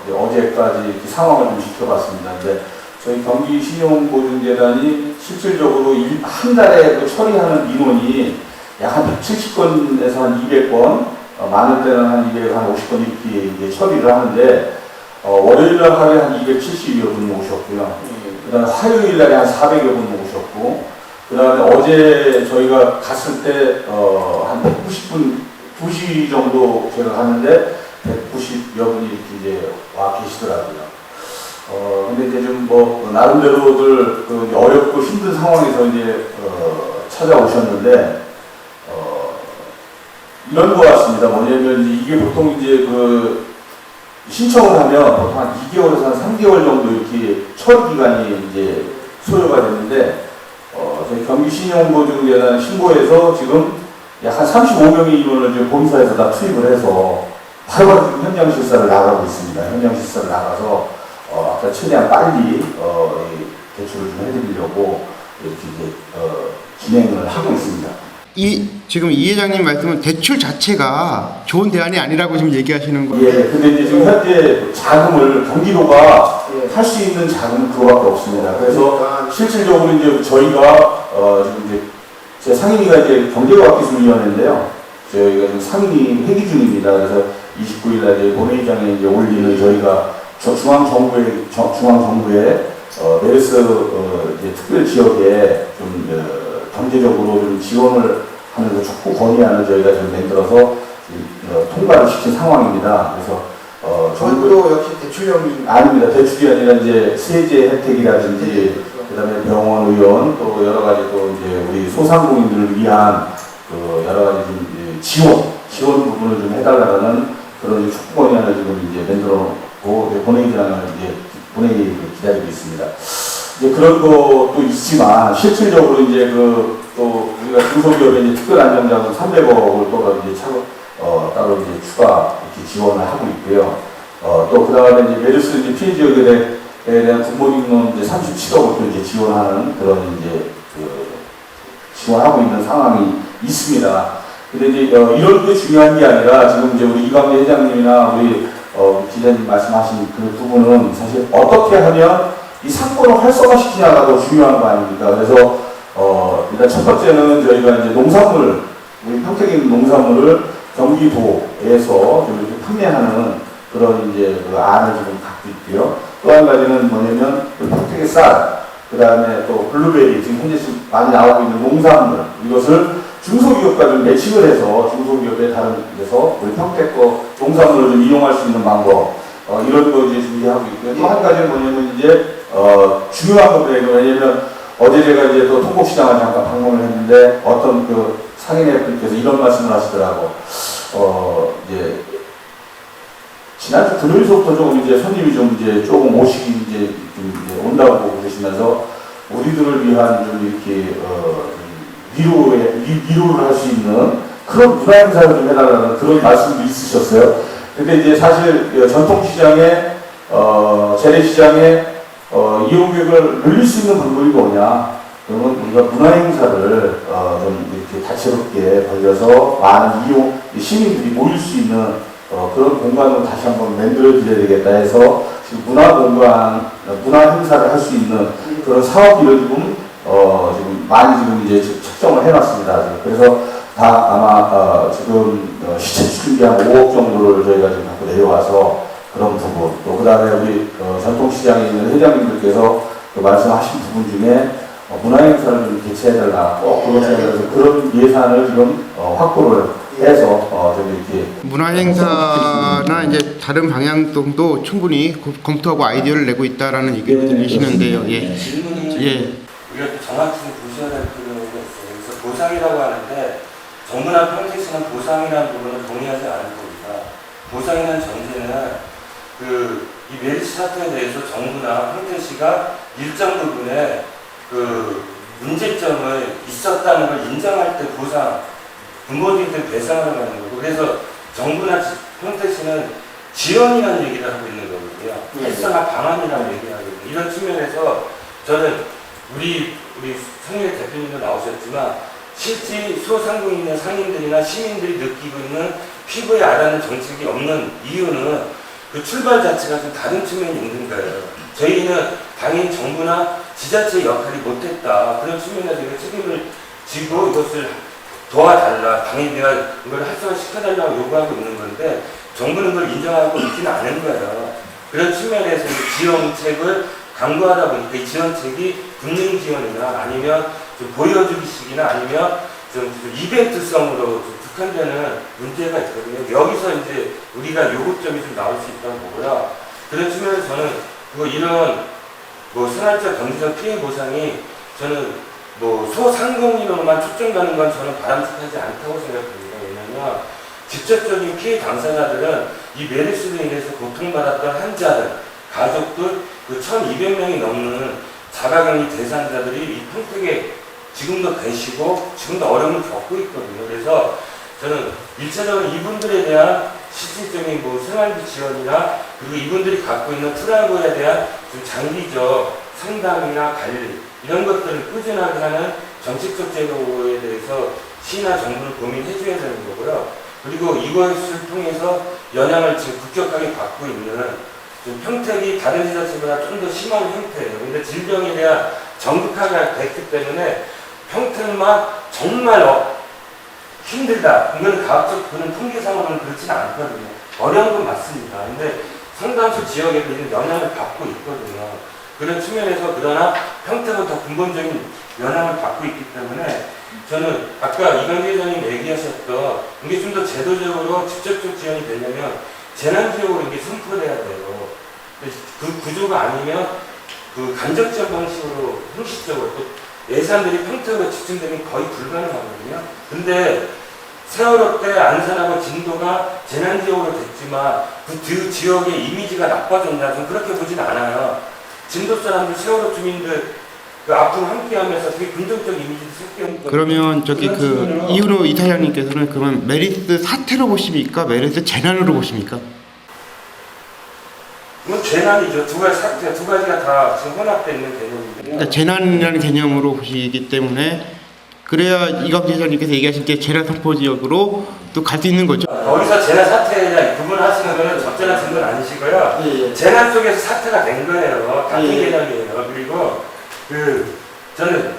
어제까지 이렇게 상황을 좀 지켜봤습니다. 근데 저희 경기신용보증재단이 실질적으로 한 달에 처리하는 민원이 약 한 170건에서 한 200건, 많을 때는 한 200, 한 50건 이렇게 이제 처리를 하는데, 월요일날 하루에 한 270여 분이 오셨고요. 그 다음에 화요일날에 한 400여 분 오셨고, 그 다음에 어제 저희가 갔을 때, 한 190분, 2시 정도 제가 갔는데, 190여 분이 이렇게 이제 와 계시더라고요. 근데 이제 좀 나름대로들 그 어렵고 힘든 상황에서 이제 찾아오셨는데, 이런 것 같습니다. 뭐냐면 이게 보통 이제 그 신청을 하면 보통 한 2개월에서 한 3개월 정도 이렇게 처리 기간이 이제 소요가 되는데, 저희 경기신용보증재단 신고해서 지금 약 한 35명의 인원을 지금 본사에서 다 투입을 해서 바로 지금 현장 실사를 나가고 있습니다. 현장 실사를 나가서 아까 최대한 빨리 이 대출을 좀 해드리려고 이렇게 이제 진행을 하고 있습니다. 지금 이 회장님 말씀은 대출 자체가 좋은 대안이 아니라고 지금 얘기하시는 거예요. 예, 근데 이제 지금 현재 자금을 경기도가 할 수 있는 자금은 그거밖에 없습니다. 그래서 실질적으로 이제 저희가 지금 이제 제 상임위가 이제 경제과학기술위원회인데요. 저희가 지금 상임위 회기 중입니다. 그래서 29일날 이제 본회의장에 이제 올리는 저희가 중앙정부의 메르스 이제 특별 지역에 좀 경제적으로 좀 지원을 하면서 촉구 건의안을 저희가 지금 만들어서 통과를 시킨 상황입니다. 그래서 저도 역시 대출형이 아닙니다. 대출이 아니라 이제 세제 혜택이라든지 그다음에 병원 의원 또 여러 가지 또 이제 우리 소상공인들을 위한 그 여러 가지 좀 지원 부분을 좀 해달라는 그런 촉구 건의안을 지금 이제 만들어놓고 본회의장을 이제 본회의를 기다리고 있습니다. 이제 그런 것도 있지만 실질적으로 이제 또 우리가 중소기업에 이제 특별안정자금 300억을 또 이제 따로 이제 추가 이렇게 지원을 하고 있고요. 또 그다음에 이제 메르스 이제 피해 지역에 대한 군복임론 이제 37억을 또 이제 지원하는 그런 이제 지원하고 있는 상황이 있습니다. 근데 이제 이런 게 중요한 게 아니라 지금 이제 우리 이광재 회장님이나 우리 기자님 말씀하신 그 부분은 사실 어떻게 하면 이 상권을 활성화시키냐가 더 중요한 거 아닙니까? 그래서 일단 첫 번째는 저희가 이제 농산물, 우리 평택에 있는 농산물을 경기도에서 좀 이렇게 판매하는 그런 이제 그 안을 지금 갖고 있고요. 또 한 가지는 뭐냐면 평택의 쌀, 그 다음에 또 블루베리, 지금 현재 많이 나오고 있는 농산물, 이것을 중소기업과 좀 매칭을 해서 중소기업의 다른 데서 우리 평택 거 농산물을 좀 이용할 수 있는 방법, 이런 거 이제 준비하고 있고요. 또 한 가지는 뭐냐면 이제 중요한 겁니다. 왜냐면 어제 제가 이제 또 통곡시장을 잠깐 방문을 했는데 어떤 그 상인분께서 이런 말씀을 하시더라고. 이제 지난주 금요일서부터 조금 이제 손님이 좀 이제 조금 오시기 이제 온다고 보고 계시면서 우리들을 위한 좀 이렇게 위로를 할 수 있는 그런 문화 행사를 좀 해달라는 그런 말씀도 있으셨어요. 근데 이제 사실 전통시장에 재래시장에 이용객을 늘릴 수 있는 방법이 뭐냐? 그러면 우리가 문화 행사를 좀 이렇게 다채롭게 벌려서 많은 시민들이 모일 수 있는 그런 공간을 다시 한번 만들어드려야 되겠다 해서 지금 문화 행사를 할 수 있는 그런 사업비를 지금 많이 지금 이제 책정을 해놨습니다. 그래서 다 아마 지금 시책 준비한 5억 정도를 저희가 지금 갖고 내려와서 그런 부분, 또 그 다음에 우리 전통시장에 있는 회장님들께서 그 말씀하신 부분 중에 문화행사를 좀 개최해달라, 그런 예산을 지금 확보를 해서 좀 이렇게 문화행사나 이제 다른 방향도 충분히 검토하고 아이디어를 내고 있다라는 얘기를 들리시는데요. 예. 질문은 우리가 또 정확히 보셔야 될 필요가 있어요. 그래서 보상이라고 하는데 정부나 평택시는 보상이라는 부분을 동의하지 않을 겁니다. 보상이라는 전제는 이 메르스 사태에 대해서 정부나 평택시가 일정 부분에 그 문제점을 있었다는 걸 인정할 때 보상, 군복임들 배상을 하는 거고, 그래서 정부나 평택시는 지원이라는 얘기를 하고 있는 거거든요. 활성화 방안이라는 얘기를 하고 있는 이런 측면에서 저는 우리 성일 대표님도 나오셨지만 실제 소상공인의 상인들이나 시민들이 느끼고 있는 피부에 와닿는 정책이 없는 이유는 그 출발 자체가 좀 다른 측면이 있는 거예요. 저희는 당연히 정부나 지자체의 역할이 못했다. 그런 측면에서 저희가 책임을 지고 이것을 도와달라. 당연히가 이걸 활성화시켜달라고 요구하고 있는 건데 정부는 그걸 인정하고 있지는 않은 거예요. 그런 측면에서 지원책을 강구하다 보니까 이 지원책이 금융 지원이나 아니면 좀 보여주기식이나 아니면 좀 이벤트성으로 국한되는 문제가 있거든요. 여기서 이제 우리가 요구점이 좀 나올 수 있다고 보고요. 그런 측면에서 저는 이런 생활적 경제적 피해 보상이 저는 소상공인으로만 초점가는 건 저는 바람직하지 않다고 생각합니다. 왜냐하면 직접적인 피해 당사자들은 이 메르스로 인해서 고통받았던 환자들, 가족들, 1,200명이 넘는 자가격리 대상자들이 이 평택에 지금도 계시고 지금도 어려움을 겪고 있거든요. 그래서 저는 1차적으로 이분들에 대한 실질적인 생활비 지원이나 그리고 이분들이 갖고 있는 트라우마에 대한 좀 장기적 상담이나 관리 이런 것들을 꾸준하게 하는 정책적 제도에 대해서 시나 정부는 고민해줘야 되는 거고요. 그리고 이것을 통해서 영향을 지금 급격하게 받고 있는 좀 평택이 다른 지자체보다 좀 더 심한 형태예요. 근데 질병에 대한 정극화가 됐기 때문에 평택만 정말 힘들다. 이건 과학적 그런 통계상으로는 그렇지는 않거든요. 어려운 건 맞습니다. 근데 상당수 지역에도 이런 영향을 받고 있거든요. 그런 측면에서 그러나 평택은 더 근본적인 영향을 받고 있기 때문에 저는 아까 이강재 회장님 얘기하셨던 이게 좀 더 제도적으로 직접적 지원이 되려면 재난지역으로 이게 선포돼야 돼요. 그 구조가 아니면 간접 지원 방식으로 형식적으로 또 예산들이 평택으로 집중되면 거의 불가능하거든요. 근데 세월호 때 안산하고 진도가 재난지역으로 됐지만 그 지역의 이미지가 나빠졌나 좀 그렇게 보진 않아요. 진도 사람들, 세월호 주민들 앞으로 함께하면서 되게 긍정적 이미지를 섞여. 그러면 이은호 이사장님께서는 그러면 메르스 사태로 보십니까? 메르스 재난으로 보십니까? 이건 재난이죠. 두 가지가 다 지금 혼합되어 있는 개념입니다. 그러니까 재난이라는 개념으로 보시기 때문에 그래야 이광재 회장님께서 얘기하신 게 재난 선포 지역으로 또 갈 수 있는 거죠. 어디서 재난 사태에 대한 구분하시는 거는 적절한 증거는 아니시고요. 재난 속에서 사태가 된 거예요. 같은 개념이에요. 그리고 저는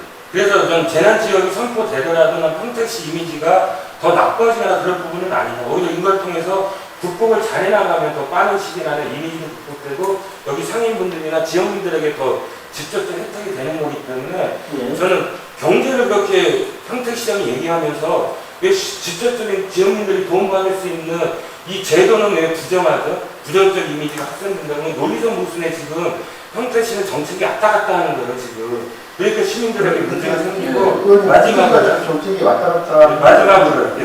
재난 지역이 선포되더라도 난 평택시 이미지가 더 나빠지거나 그런 부분은 아니다. 오히려 이걸 통해서 극복을 잘해나가면 더 빠른 시기 안에 이미지도 극복되고 여기 상인분들이나 지역민들에게 더 직접적 혜택이 되는 거기 때문에 저는 경제를 그렇게 평택시장이 얘기하면서 왜 직접적인 지역민들이 도움받을 수 있는 이 제도는 왜 부정하죠? 부정적 이미지가 확산된다면 논리적 모순에 지금 평택시는 정책이 왔다 갔다 하는 거예요 지금. 그러니까 시민들에게 문제가 생기고 마지막으로 정책이 왔다 갔다 마지막으로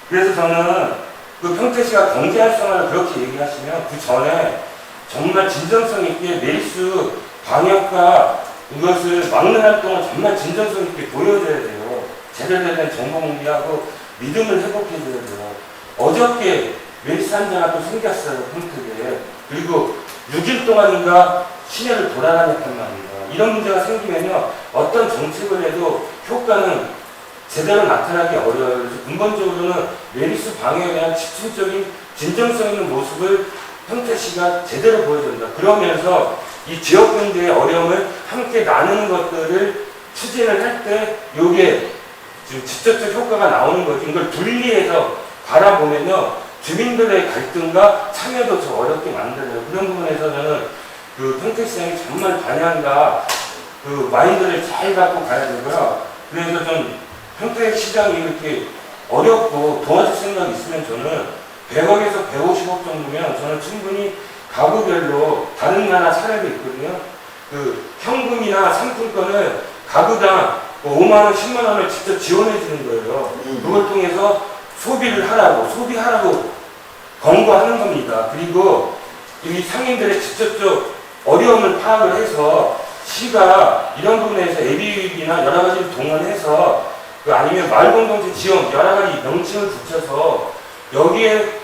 그래서 저는 평택시가 경제 활성화를 그렇게 얘기하시면 그 전에 정말 진정성 있게 메르스 방역과 이것을 막는 활동을 정말 진정성 있게 보여줘야 돼요. 제대로 된 정보 공개하고 믿음을 회복해줘야 돼요. 어저께 메르스 환자가 또 생겼어요, 평택에. 그리고 6일 동안인가 시내를 돌아다녔단 말입니다. 이런 문제가 생기면요, 어떤 정책을 해도 효과는 제대로 나타나기 어려워요. 그래서 근본적으로는 메르스 방역에 대한 집중적인 진정성 있는 모습을 평택시가 제대로 보여준다. 그러면서 이 지역 경제의 어려움을 함께 나누는 것들을 추진을 할 때 이게 지금 직접적 효과가 나오는 거지. 이걸 분리해서 바라보면요, 주민들의 갈등과 참여도 더 어렵게 만들어요. 그런 부분에서 저는 평택시장이 정말 방향과 마인드를 잘 갖고 가야 되고요. 그래서 좀 평택시장이 이렇게 어렵고 도와줄 생각이 있으면 저는 100억에서 150억 정도면 저는 충분히 가구별로 다른 나라 사례도 있거든요. 현금이나 상품권을 가구당 5만원, 10만원을 직접 지원해 주는 거예요. 그걸 통해서 소비하라고 권고하는 겁니다. 그리고 이 상인들의 직접적 어려움을 파악을 해서 시가 이런 부분에서 예비비나 여러 가지를 동원해서 아니면 마을공동체 지원 여러 가지 명칭을 붙여서 여기에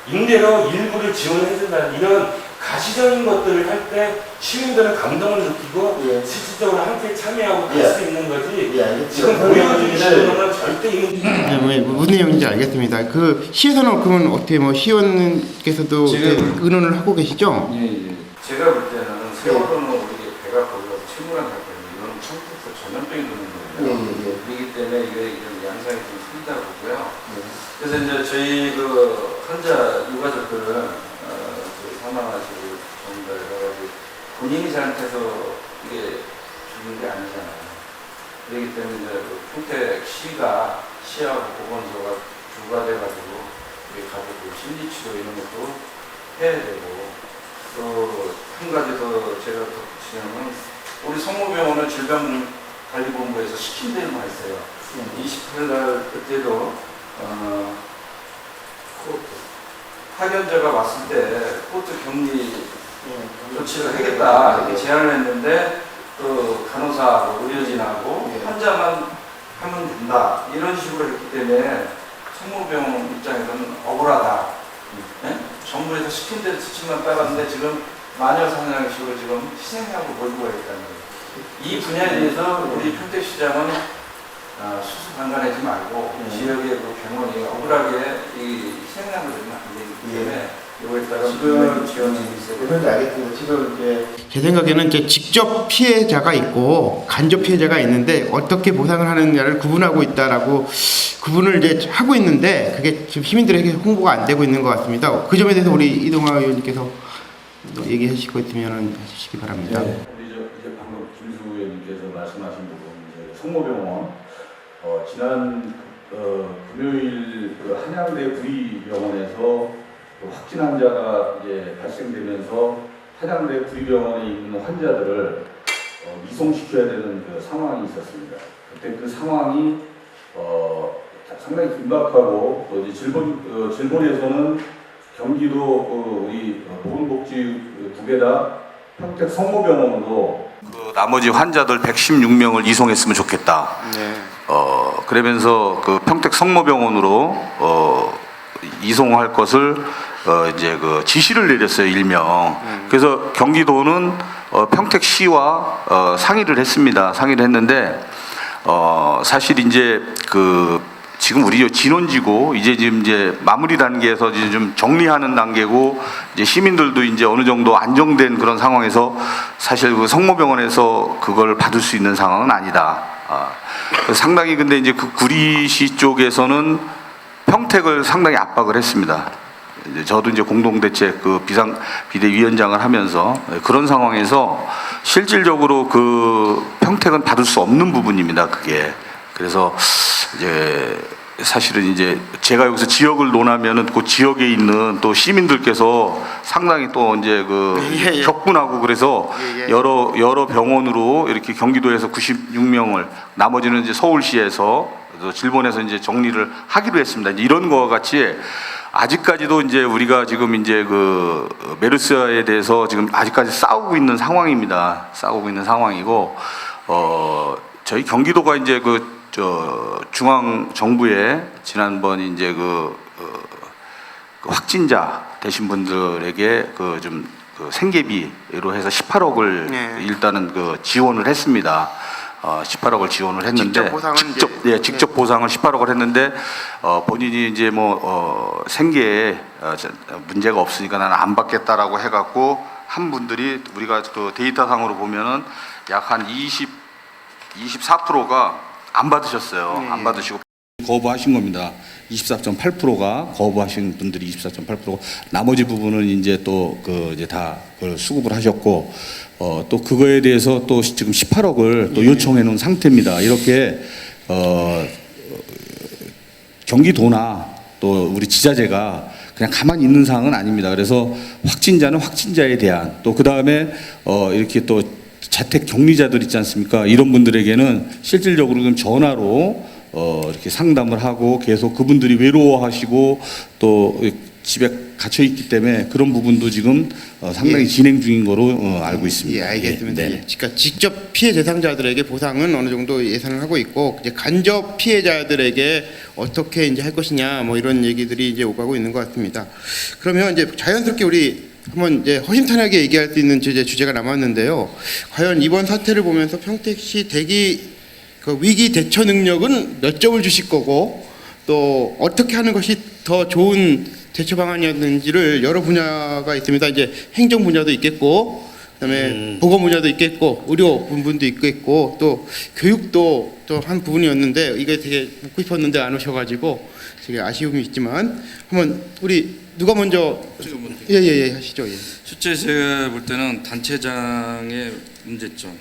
임대료 일부를 지원해 준다는 이런 가시적인 것들을 할 때 시민들은 감동을 느끼고 실질적으로 함께 참여하고 갈 수 있는 거지. 지금 보여주기 시도는 절대 무슨 내용인지 알겠습니다. 시에서는 그러면 어떻게 시의원께서도 의논을 하고 계시죠? 예. 제가 볼 때는 세월호는 우리 배가 거기서 침몰한 사건이 이거는 청부터 전염병이 도는 거예요. 그렇기 때문에 이런 양상이 좀 크다 보고요. 그래서 이제 저희 환자 유가족들은 사망하시고 전부 다 여러 가지 본인이 잘못해서 이게 죽은 게 아니잖아요. 그렇기 때문에 이제 그 평택시가 시하고 보건소가 주가 돼가지고 우리 가족들 심리치료 이런 것도 해야 되고 또 한 가지 더 제가 덧붙이자면 우리 성모병원은 질병관리본부에서 시킨 데만 있어요. 28일 그때도 파견자가 왔을 때 코트 격리 조치를 하겠다 이렇게 제안을 했는데 또 간호사하고 의료진하고 환자만 하면 된다 이런 식으로 했기 때문에 성모병원 입장에서는 억울하다. 네? 정부에서 시킨 대로 지침만 따랐는데 지금 마녀 사냥식으로 지금 희생하고 몰고 가겠다는 거예요. 이 분야에 대해서 우리 평택시장은 수수관관하지 말고 지역의 그 병원이 억울하게 이 희생양을 주면 안 되기 때문에 이거에 따라 지금 지원이 있어요. 그런지 알겠습니다. 지금 이제 제 생각에는 이제 직접 피해자가 있고 간접 피해자가 있는데 어떻게 보상을 하느냐를 구분하고 있다라고 구분을 이제 하고 있는데 그게 지금 시민들에게 홍보가 안 되고 있는 것 같습니다. 그 점에 대해서 우리 이동화 의원님께서 얘기해 주시고 있으면 해주시기 바랍니다. 네. 우리 이제 방금 김수 의원님께서 말씀하신 부분 이제 성모병원 지난 금요일 그 한양대 구리병원에서 그 확진 환자가 이제 발생되면서 한양대 구리병원에 있는 환자들을 이송시켜야 되는 그 상황이 있었습니다. 그때 그 상황이 상당히 긴박하고 또 이제 질본에서는 경기도 우리 보건복지국에다 평택 성모병원으로 그 나머지 환자들 116명을 이송했으면 좋겠다. 네. 그러면서 그 평택 성모병원으로 이송할 것을 이제 그 지시를 내렸어요, 일명. 그래서 경기도는 평택시와 상의를 했습니다. 상의를 했는데 사실 이제 그 지금 우리 진원지고 이제 지금 이제 마무리 단계에서 이제 좀 정리하는 단계고 이제 시민들도 이제 어느 정도 안정된 그런 상황에서 사실 그 성모병원에서 그걸 받을 수 있는 상황은 아니다. 상당히 근데 이제 그 구리시 쪽에서는 평택을 상당히 압박을 했습니다. 이제 저도 이제 공동대책 그 비대위원장을 하면서 그런 상황에서 실질적으로 그 평택은 받을 수 없는 부분입니다. 그게. 그래서 이제 사실은 이제 제가 여기서 지역을 논하면은 그 지역에 있는 또 시민들께서 상당히 또 이제 그 격분하고 그래서 여러 병원으로 이렇게 경기도에서 96명을 나머지는 이제 서울시에서 질본에서 이제 정리를 하기로 했습니다. 이제 이런 거와 같이 아직까지도 이제 우리가 지금 이제 그 메르스에 대해서 지금 아직까지 싸우고 있는 상황입니다. 싸우고 있는 상황이고 저희 경기도가 이제 그 중앙 정부에 지난번 이제 그 확진자 되신 분들에게 그 좀 그 생계비로 해서 18억을 일단은 그 지원을 했습니다. 18억을 지원을 했는데 직접 보상을 18억을 했는데 본인이 이제 뭐 생계에 문제가 없으니까 나는 안 받겠다라고 해갖고 한 분들이 우리가 그 데이터상으로 보면은 약 한 24%가 안 받으셨어요. 안 받으시고 거부하신 겁니다. 24.8%가 거부하신 분들이 24.8%고 나머지 부분은 이제 또 그 이제 다 그걸 수급을 하셨고 또 그거에 대해서 또 지금 18억을 또 요청해 놓은 상태입니다. 이렇게 경기도나 또 우리 지자체가 그냥 가만히 있는 상황은 아닙니다. 그래서 확진자는 확진자에 대한 또 그다음에 이렇게 또 자택 격리자들 있지 않습니까? 이런 분들에게는 실질적으로 좀 전화로 이렇게 상담을 하고 계속 그분들이 외로워하시고 또 집에 갇혀 있기 때문에 그런 부분도 지금 상당히 진행 중인 거로 알고 있습니다. 예, 알겠습니다. 예. 그러니까 직접 피해 대상자들에게 보상은 어느 정도 예산을 하고 있고 이제 간접 피해자들에게 어떻게 이제 할 것이냐 뭐 이런 얘기들이 이제 오가고 있는 것 같습니다. 그러면 이제 자연스럽게 우리 한번 이제 허심탄회하게 얘기할 수 있는 주제가 남았는데요. 과연 이번 사태를 보면서 평택시 그 위기 대처 능력은 몇 점을 주실 거고 또 어떻게 하는 것이 더 좋은 대처 방안이었는지를 여러 분야가 있습니다. 이제 행정 분야도 있겠고, 그다음에 보건 분야도 있겠고, 의료 부분도 있겠고, 또 교육도 또 한 부분이었는데 이게 되게 묻고 싶었는데 안 오셔가지고 되게 아쉬움이 있지만 한번 우리 누가 먼저 하시죠. 예. 실제 제가 볼 때는 단체장의 문제점.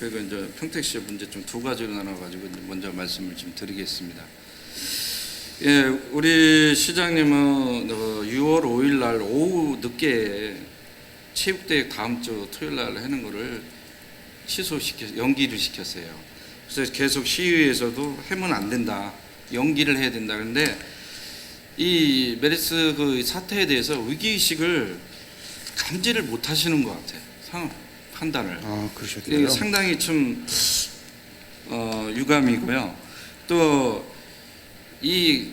그리고 이제 평택시 문제 좀 두 가지로 나눠가지고 먼저 말씀을 좀 드리겠습니다. 예, 우리 시장님은 6월 5일 날 오후 늦게 체육대회 다음 주 토요일 날 하는 거를 연기를 시켰어요. 그래서 계속 시의회에서도 하면 안 된다, 연기를 해야 된다. 그런데 이 메르스 그 사태에 대해서 위기의식을 감지를 못 하시는 것 같아요. 상황 판단을. 아, 이게 그러셨군요. 상당히 좀 유감이고요. 또 이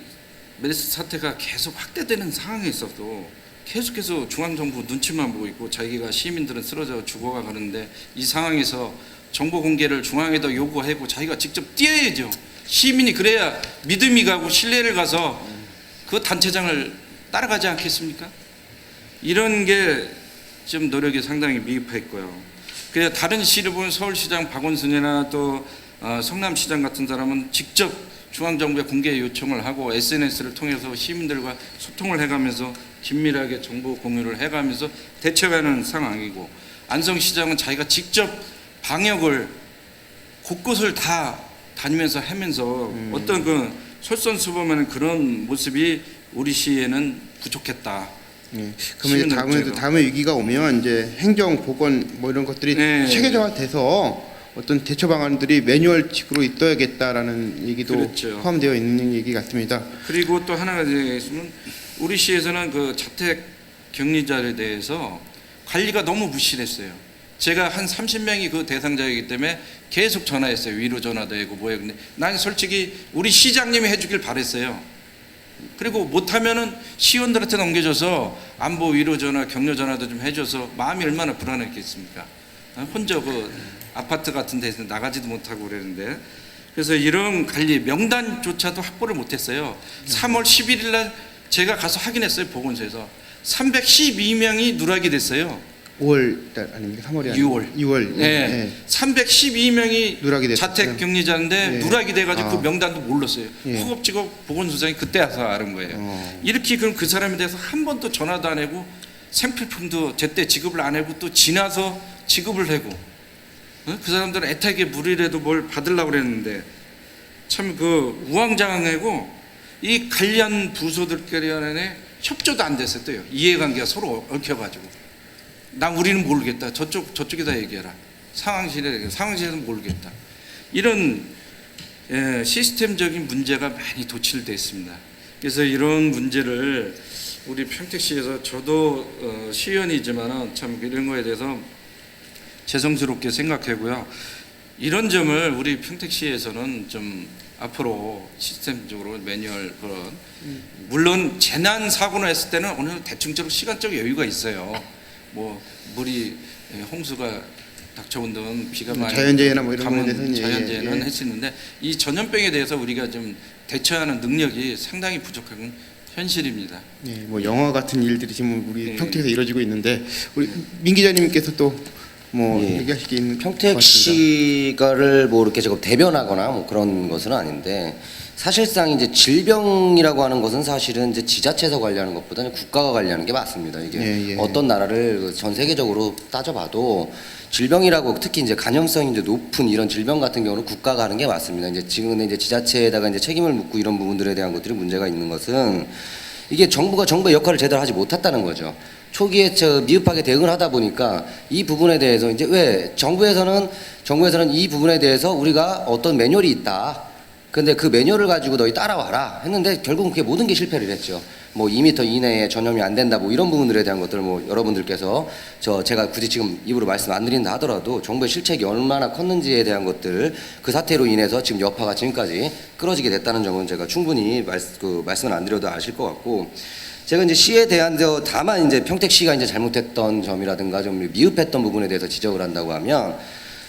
메르스 사태가 계속 확대되는 상황에 있어도 계속해서 중앙정부 눈치만 보고 있고 자기가 시민들은 쓰러져 죽어가 가는데 이 상황에서 정보 공개를 중앙에다 요구하고 자기가 직접 뛰어야죠. 시민이 그래야 믿음이 가고 신뢰를 가서 그 단체장을 따라가지 않겠습니까? 이런 게 좀 노력이 상당히 미흡했고요. 그래서 다른 시를 보면 서울시장 박원순이나 또 성남시장 같은 사람은 직접 중앙정부에 공개 요청을 하고 SNS를 통해서 시민들과 소통을 해가면서 긴밀하게 정보 공유를 해가면서 대처하는 상황이고, 안성시장은 자기가 직접 방역을 곳곳을 다 다니면서 하면서 어떤 그 솔선수범하는 그런 모습이 우리 시에는 부족했다. 예. 그러면 다음에 위기가 오면 이제 행정, 보건 뭐 이런 것들이 네. 체계화돼서 어떤 대처 방안들이 매뉴얼식으로 있어야겠다라는 얘기도 그렇죠. 포함되어 있는 얘기 같습니다. 그리고 또 하나가 있으면 우리 시에서는 그 자택 격리자에 대해서 관리가 너무 부실했어요. 제가 한 30명이 그 대상자이기 때문에 계속 전화했어요. 위로 전화도 하고 뭐해. 근데 난 솔직히 우리 시장님이 해주길 바랬어요. 그리고 못하면은 시의원들한테 넘겨줘서 안보 위로 전화, 격려 전화도 좀 해줘서 마음이 얼마나 불안했겠습니까? 혼자 그 아파트 같은 데서 나가지도 못하고 그랬는데, 그래서 이런 관리 명단조차도 확보를 못했어요. 3월 11일 날 제가 가서 확인했어요. 보건소에서 312명이 누락이 됐어요. 5월 달 아닙니까? 3월이 아니고 6월. 네. 312명이 누락이 됐어요. 자택 격리자인데 네. 누락이 돼가지고 아. 그 명단도 몰랐어요. 예. 허겁지겁 보건소장이 그때 와서 알은 거예요. 이렇게 그럼 그 사람에 대해서 한 번도 전화도 안 하고 생필품도 제때 지급을 안 하고 또 지나서 지급을 하고, 그 사람들은 애타게 물이라도 뭘 받으려고 그랬는데 참 그 우왕좌왕하고 이 관련 부서들끼리 간에 협조도 안 됐었대요. 이해관계가 서로 얽혀가지고. 우리는 모르겠다. 저쪽에다 얘기해라. 상황실에서 모르겠다. 이런 시스템적인 문제가 많이 도출되어 있습니다. 그래서 이런 문제를 우리 평택시에서 저도 시의원이지만은 참 이런 거에 대해서 죄송스럽게 생각하고요. 이런 점을 우리 평택시에서는 좀 앞으로 시스템적으로 매뉴얼 그런, 물론 재난 사고나 했을 때는 어느 정도 대충적으로 시간적 여유가 있어요. 뭐 물이 홍수가 닥쳐온 등 비가 많이 자연재해나 뭐 이런 거에 가면 대해서는 자연재해는 예. 했었는데 이 전염병에 대해서 우리가 좀 대처하는 능력이 상당히 부족한 현실입니다. 예, 뭐 영화 같은 일들이 지금 우리 예. 평택에서 이루어지고 있는데 우리 민 기자님께서 또 뭐 예. 얘기하실 게 있는 것 같습니다. 평택시가를 뭐 이렇게 제가 대변하거나 뭐 그런 것은 아닌데, 사실상 이제 질병이라고 하는 것은 사실은 이제 지자체에서 관리하는 것보다는 국가가 관리하는 게 맞습니다. 이게 예, 예. 어떤 나라를 전 세계적으로 따져봐도 질병이라고, 특히 이제 감염성이 이제 높은 이런 질병 같은 경우는 국가가 하는 게 맞습니다. 이제 지금은 이제 지자체에다가 이제 책임을 묻고 이런 부분들에 대한 것들이 문제가 있는 것은, 이게 정부가 정부의 역할을 제대로 하지 못했다는 거죠. 초기에 미흡하게 대응을 하다 보니까 이 부분에 대해서 이제 왜 정부에서는 이 부분에 대해서 우리가 어떤 매뉴얼이 있다. 근데 그 매뉴얼을 가지고 너희 따라와라 했는데 결국은 그게 모든 게 실패를 했죠. 뭐 2m 이내에 전염이 안 된다 뭐 이런 부분들에 대한 것들 뭐 여러분들께서 제가 굳이 지금 입으로 말씀 안 드린다 하더라도 정부의 실책이 얼마나 컸는지에 대한 것들, 그 사태로 인해서 지금 여파가 지금까지 끌어지게 됐다는 점은 제가 충분히 말씀을 안 드려도 아실 것 같고, 제가 이제 시에 대한 다만 이제 평택시가 이제 잘못했던 점이라든가 좀 미흡했던 부분에 대해서 지적을 한다고 하면,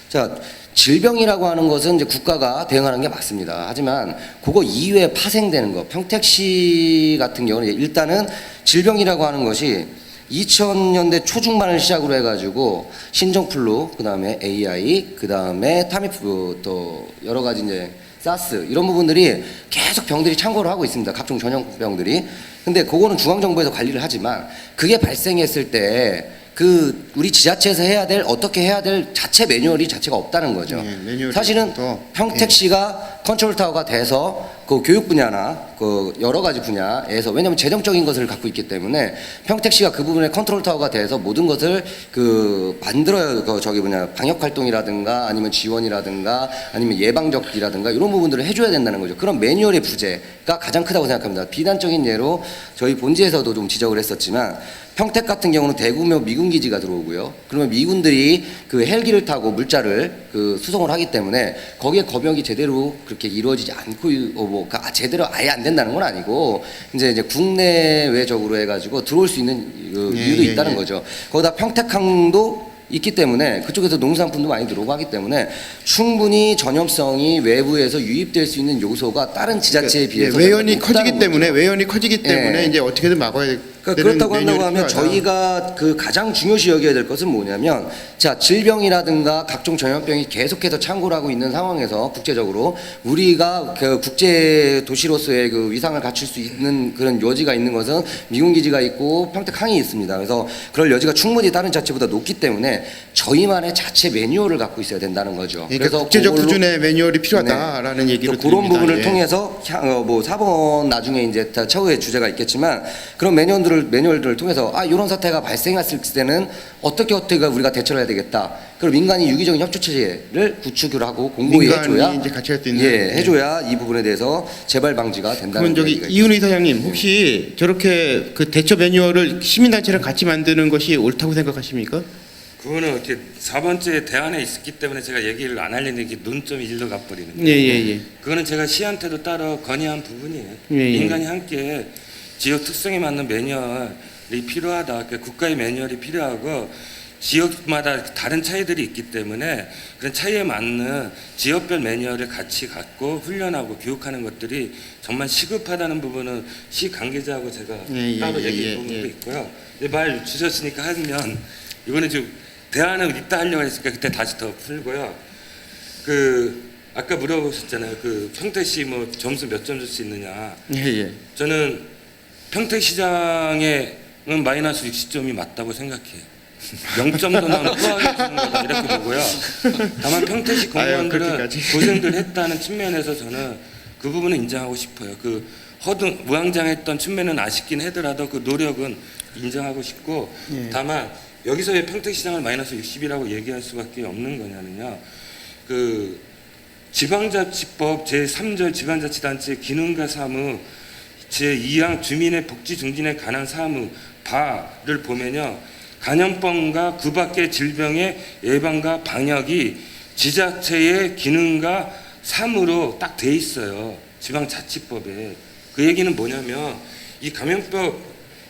자, 질병이라고 하는 것은 이제 국가가 대응하는 게 맞습니다. 하지만 그거 이외에 파생되는 거, 평택시 같은 경우는 일단은 질병이라고 하는 것이 2000년대 초중반을 시작으로 해가지고 신종플루, 그 다음에 AI, 그 다음에 타미프, 또 여러 가지 이제 사스 이런 부분들이 계속 병들이 창궐을 하고 있습니다. 각종 전염병들이. 근데 그거는 중앙정부에서 관리를 하지만 그게 발생했을 때 그 우리 지자체에서 해야 될 어떻게 해야 될 자체 매뉴얼이 자체가 없다는 거죠. 매뉴얼이 사실은 또, 평택시가 컨트롤 타워가 돼서 그 교육 분야나 그 여러 가지 분야에서 왜냐하면 재정적인 것을 갖고 있기 때문에 평택시가 그 부분에 컨트롤 타워가 돼서 모든 것을 그 만들어요. 그 저기 뭐냐 방역 활동이라든가 아니면 지원이라든가 아니면 예방적이라든가 이런 부분들을 해줘야 된다는 거죠. 그런 매뉴얼의 부재가 가장 크다고 생각합니다. 비단적인 예로 저희 본지에서도 좀 지적을 했었지만 평택 같은 경우는 대구며 미군 기지가 들어오고요. 그러면 미군들이 그 헬기를 타고 물자를 그 수송을 하기 때문에 거기에 검역이 제대로 그렇게 이루어지지 않고 제대로 아예 안 된다는 건 아니고 이제 국내외적으로 해가지고 들어올 수 있는 그 이유도 있다는 거죠. 거기다 평택항도 있기 때문에 그쪽에서 농산품도 많이 들어오고 하기 때문에 충분히 전염성이 외부에서 유입될 수 있는 요소가 다른 지자체에 비해서 외연이 높다는 커지기 때문에 거죠. 외연이 커지기 때문에 예. 이제 어떻게든 막아야 되는 그렇다고 한다고 매뉴얼이 하면 필요하다. 저희가 그 가장 중요시 여겨야 될 것은 뭐냐면 자 질병이라든가 각종 전염병이 계속해서 창궐 하고 있는 상황에서 국제적으로 우리가 그 국제 도시로서의 그 위상을 갖출 수 있는 그런 여지가 있는 것은 미군 기지가 있고 평택항이 있습니다. 그래서 그럴 여지가 충분히 다른 자체보다 높기 때문에 저희만의 자체 매뉴얼을 갖고 있어야 된다는 거죠. 그러니까 국제적 그걸로 수준의 매뉴얼이 필요하다라는 얘기를 그런 드립니다. 부분을 예. 통해서 4번 나중에 이제 다 차후의 주제가 있겠지만 그런 매뉴얼들을 통해서 이런 사태가 발생했을 때는 어떻게 우리가 대처를 해야 되겠다. 그리고 민간이 유기적인 협조 체제를 구축을 하고 공고히 민간이 해줘야 이제 같이 할 수 있는 해줘야 이 부분에 대해서 재발 방지가 된다는 그러면 저기 얘기가 이은희 사장님 혹시 저렇게 그 대처 매뉴얼을 시민단체랑 같이 만드는 것이 옳다고 생각하십니까? 그거는 이렇게 4번째 대안에 있었기 때문에 제가 얘기를 안 하려는 게 논점이 일로 가버리는 거예요. 예예예. 그거는 제가 시한테도 따로 건의한 부분이에요. 예, 예. 인간이 함께 지역 특성에 맞는 매뉴얼이 필요하다. 그러니까 국가의 매뉴얼이 필요하고 지역마다 다른 차이들이 있기 때문에 그런 차이에 맞는 지역별 매뉴얼을 같이 갖고 훈련하고 교육하는 것들이 정말 시급하다는 부분은 시 관계자하고 제가 따로 얘기해 본 것도 있고요. 말 주셨으니까 하면 이거는 좀 대안을 이따 하려고 했으니까 그때 다시 더 풀고요. 아까 물어보셨잖아요. 평택시 뭐 점수 몇 점 줄 수 있느냐. 예예. 저는 평택시장에는 마이너스 60점이 맞다고 생각해요. 0점도 나는 후하게 주는 거다 이렇게 보고요. 다만 평택시 공무원들은 그렇게까지. 고생들 했다는 측면에서 저는 그 부분은 인정하고 싶어요. 무왕장했던 측면은 아쉽긴 하더라도 그 노력은 인정하고 싶고 예. 다만 여기서 왜 평택시장을 마이너스 60이라고 얘기할 수밖에 없는 거냐면요. 지방자치법 제3절 지방자치단체 기능과 사무 제2항 주민의 복지 증진에 관한 사무 바를 보면요. 감염병과 그 밖의 질병의 예방과 방역이 지자체의 기능과 사무로 딱 돼 있어요. 지방자치법에. 그 얘기는 뭐냐면 이 감염병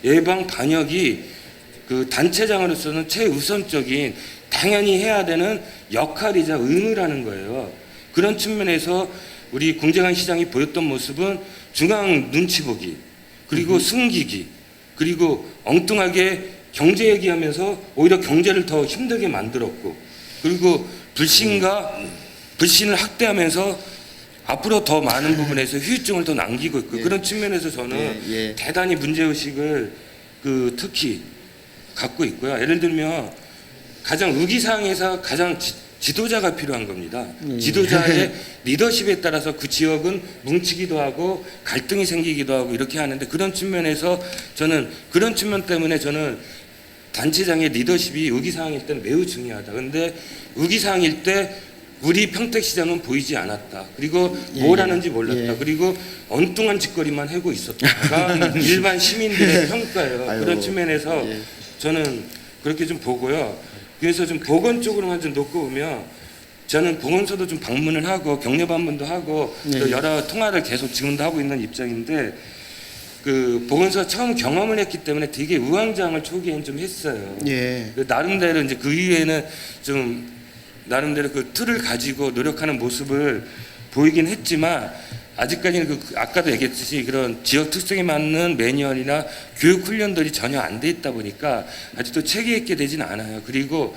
예방 방역이 그 단체장으로서는 최우선적인 당연히 해야 되는 역할이자 의무라는 거예요. 그런 측면에서 우리 공정한 시장이 보였던 모습은 중앙 눈치 보기, 그리고 숨기기, 그리고 엉뚱하게 경제 얘기하면서 오히려 경제를 더 힘들게 만들었고, 그리고 불신을 확대하면서 앞으로 더 많은 부분에서 후유증을 더 남기고 있고 그런 측면에서 저는 대단히 문제의식을 특히 갖고 있고요. 예를 들면 가장 위기사항에서 가장 지도자가 필요한 겁니다. 지도자의 리더십에 따라서 그 지역은 뭉치기도 하고 갈등이 생기기도 하고 이렇게 하는데 그런 측면에서 저는 그런 측면 때문에 저는 단체장의 리더십이 위기사항일 때는 매우 중요하다. 그런데 위기사항일 때 우리 평택시장은 보이지 않았다. 그리고 뭘 하는지 몰랐다. 그리고 엉뚱한 짓거리만 하고 있었다가 일반 시민들의 평가예요. 그런 측면에서 저는 그렇게 좀 보고요. 그래서 좀 보건 쪽으로만 좀 놓고 보면 저는 보건소도 좀 방문을 하고 격려 방문도 하고 또 여러 통화를 계속 지금도 하고 있는 입장인데 보건소 처음 경험을 했기 때문에 되게 우왕좌왕을 초기에는 좀 했어요. 나름대로 이제 그 이후에는 좀 나름대로 그 틀을 가지고 노력하는 모습을 보이긴 했지만 아직까지는 아까도 얘기했듯이 그런 지역 특성에 맞는 매뉴얼이나 교육 훈련들이 전혀 안 돼 있다 보니까 아직도 체계 있게 되진 않아요. 그리고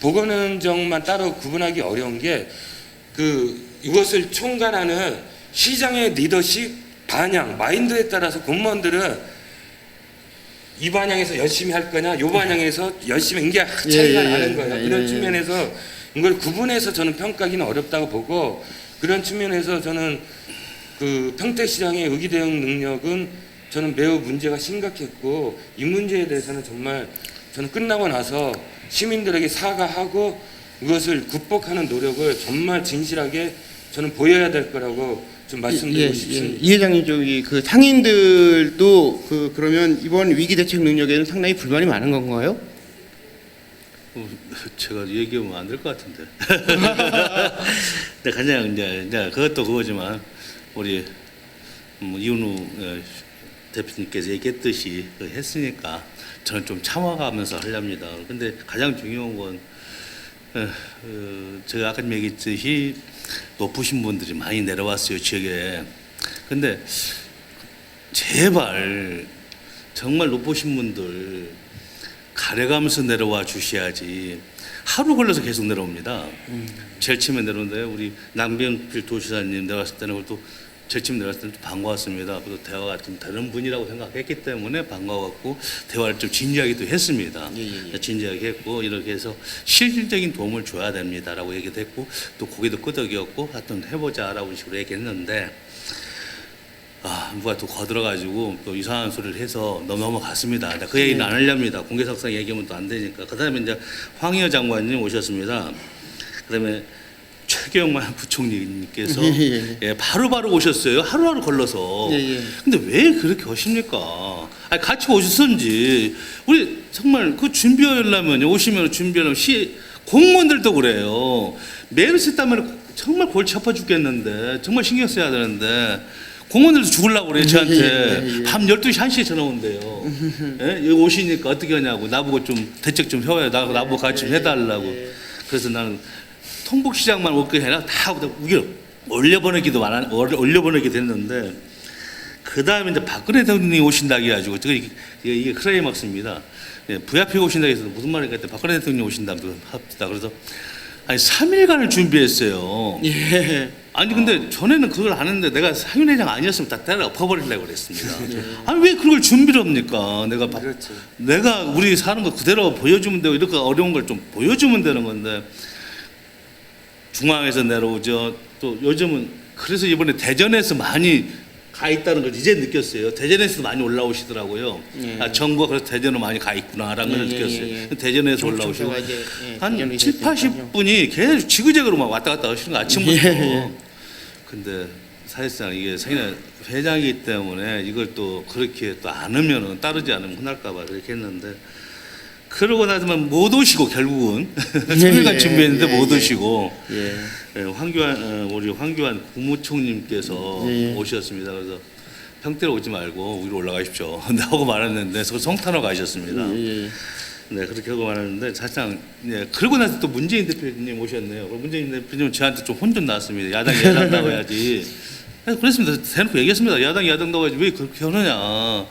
보건행정만 따로 구분하기 어려운 게 이것을 총괄하는 시장의 리더십, 반향, 마인드에 따라서 공무원들은 이 반향에서 열심히 할 거냐, 요 반향에서 열심히 한 게 차이가 나는 거예요. 그런 측면에서 이걸 구분해서 저는 평가하기는 어렵다고 보고, 그런 측면에서 저는 그 평택시장의 의기 대응 능력은 저는 매우 문제가 심각했고, 이 문제에 대해서는 정말 저는 끝나고 나서 시민들에게 사과하고 이것을 극복하는 노력을 정말 진실하게 저는 보여야 될 거라고 좀 말씀드리고 싶습니다. 이 회장님 저기 그 상인들도 그러면 이번 위기 대책 능력에는 상당히 불만이 많은 건가요? 제가 얘기하면 안 될 것 같은데. 근데 그냥 이제 그것도 그거지만 우리 이은우 대표님께서 얘기했듯이 했으니까 저는 좀 참아가면서 하렵니다. 근데 가장 중요한 건 제가 아까 얘기했듯이 높으신 분들이 많이 내려왔어요, 지역에. 근데 제발 정말 높으신 분들 가려가면서 내려와 주셔야지. 하루 걸려서 계속 내려옵니다. 제일 처음에 내려오는데 우리 남병필 도시사님 내려왔을 때는 그것도 제일 처음 내려왔을 때는 좀 반가웠습니다. 그래서 대화가 좀 다른 분이라고 생각했기 때문에 반가웠고 대화를 좀 진지하게도 했습니다. 진지하게 했고 이렇게 해서 실질적인 도움을 줘야 됩니다라고 얘기도 했고 또 고개도 끄덕이었고 하여튼 해보자라고 식으로 얘기했는데 누가 또 거들어가지고 또 이상한 소리를 해서 넘어갔습니다. 그 얘기는 안 하렵니다. 공개석상 얘기하면 또 안 되니까. 그 다음에 이제 황희여 장관님 오셨습니다. 그 다음에 최경만 부총리님께서 바로바로 오셨어요. 하루하루 걸러서. 근데 왜 그렇게 하십니까? 아니, 같이 오셨는지. 우리 정말 그 준비하려면 오시면 준비하려면 공무원들도 그래요. 메르스 때문에 정말 골치 아파 죽겠는데 정말 신경 써야 되는데 공무원들도 죽으려고 그래요. 저한테 밤 12시 1시에 전화 온대요. 여기 오시니까 어떻게 하냐고 나보고 좀 대책 좀 해와요. 나보고 같이 좀 해달라고. 그래서 나는 통북시장만 올게 아니라 다 올려보내기도 했는데 그 다음에 이제 박근혜 대통령이 오신다고 해가지고 이게 클라이막스입니다. VIP가 오신다고 해서 무슨 말인가 했더니 박근혜 대통령이 오신다고 합시다. 그래서 아니 3일간을 준비했어요. 아니 근데 전에는 그걸 안 했는데 내가 상윤회장 아니었으면 다 때려 엎어버리려고 그랬습니다. 아니 왜 그걸 준비를 합니까? 내가 우리 사는 거 그대로 보여주면 되고 이렇게 어려운 걸 좀 보여주면 되는 건데 중앙에서 내려오죠. 또 요즘은 그래서 이번에 대전에서 많이 가 있다는 걸 이제 느꼈어요. 대전에서도 많이 올라오시더라고요. 정부가 그래서 대전으로 많이 가 있구나라는 걸 느꼈어요. 대전에서 올라오시고 한 7, 80분이 계속 지그재그로 막 왔다 갔다 하시는 거 아침부터. 근데 사실상 이게 상인회 회장이기 때문에 이걸 또 그렇게 또 안 하면은 따르지 않으면 혼날까 봐 그렇게 했는데 그러고 나서만 못 오시고 결국은 3일간 준비했는데 못 오시고 우리 황교안 국무총리님께서 오셨습니다. 그래서 평택으로 오지 말고 위로 올라가십시오. 하고 말했는데 성탄으로 가셨습니다. 네 그렇게 하고 말했는데 사실상 그러고 나서 또 문재인 대표님 오셨네요. 문재인 대표님 저한테 좀 혼 좀 났습니다. 야당이 야당다고 해야지. 그랬습니다. 대놓고 얘기했습니다. 야당이 야당다고 해야지 왜 그렇게 하느냐.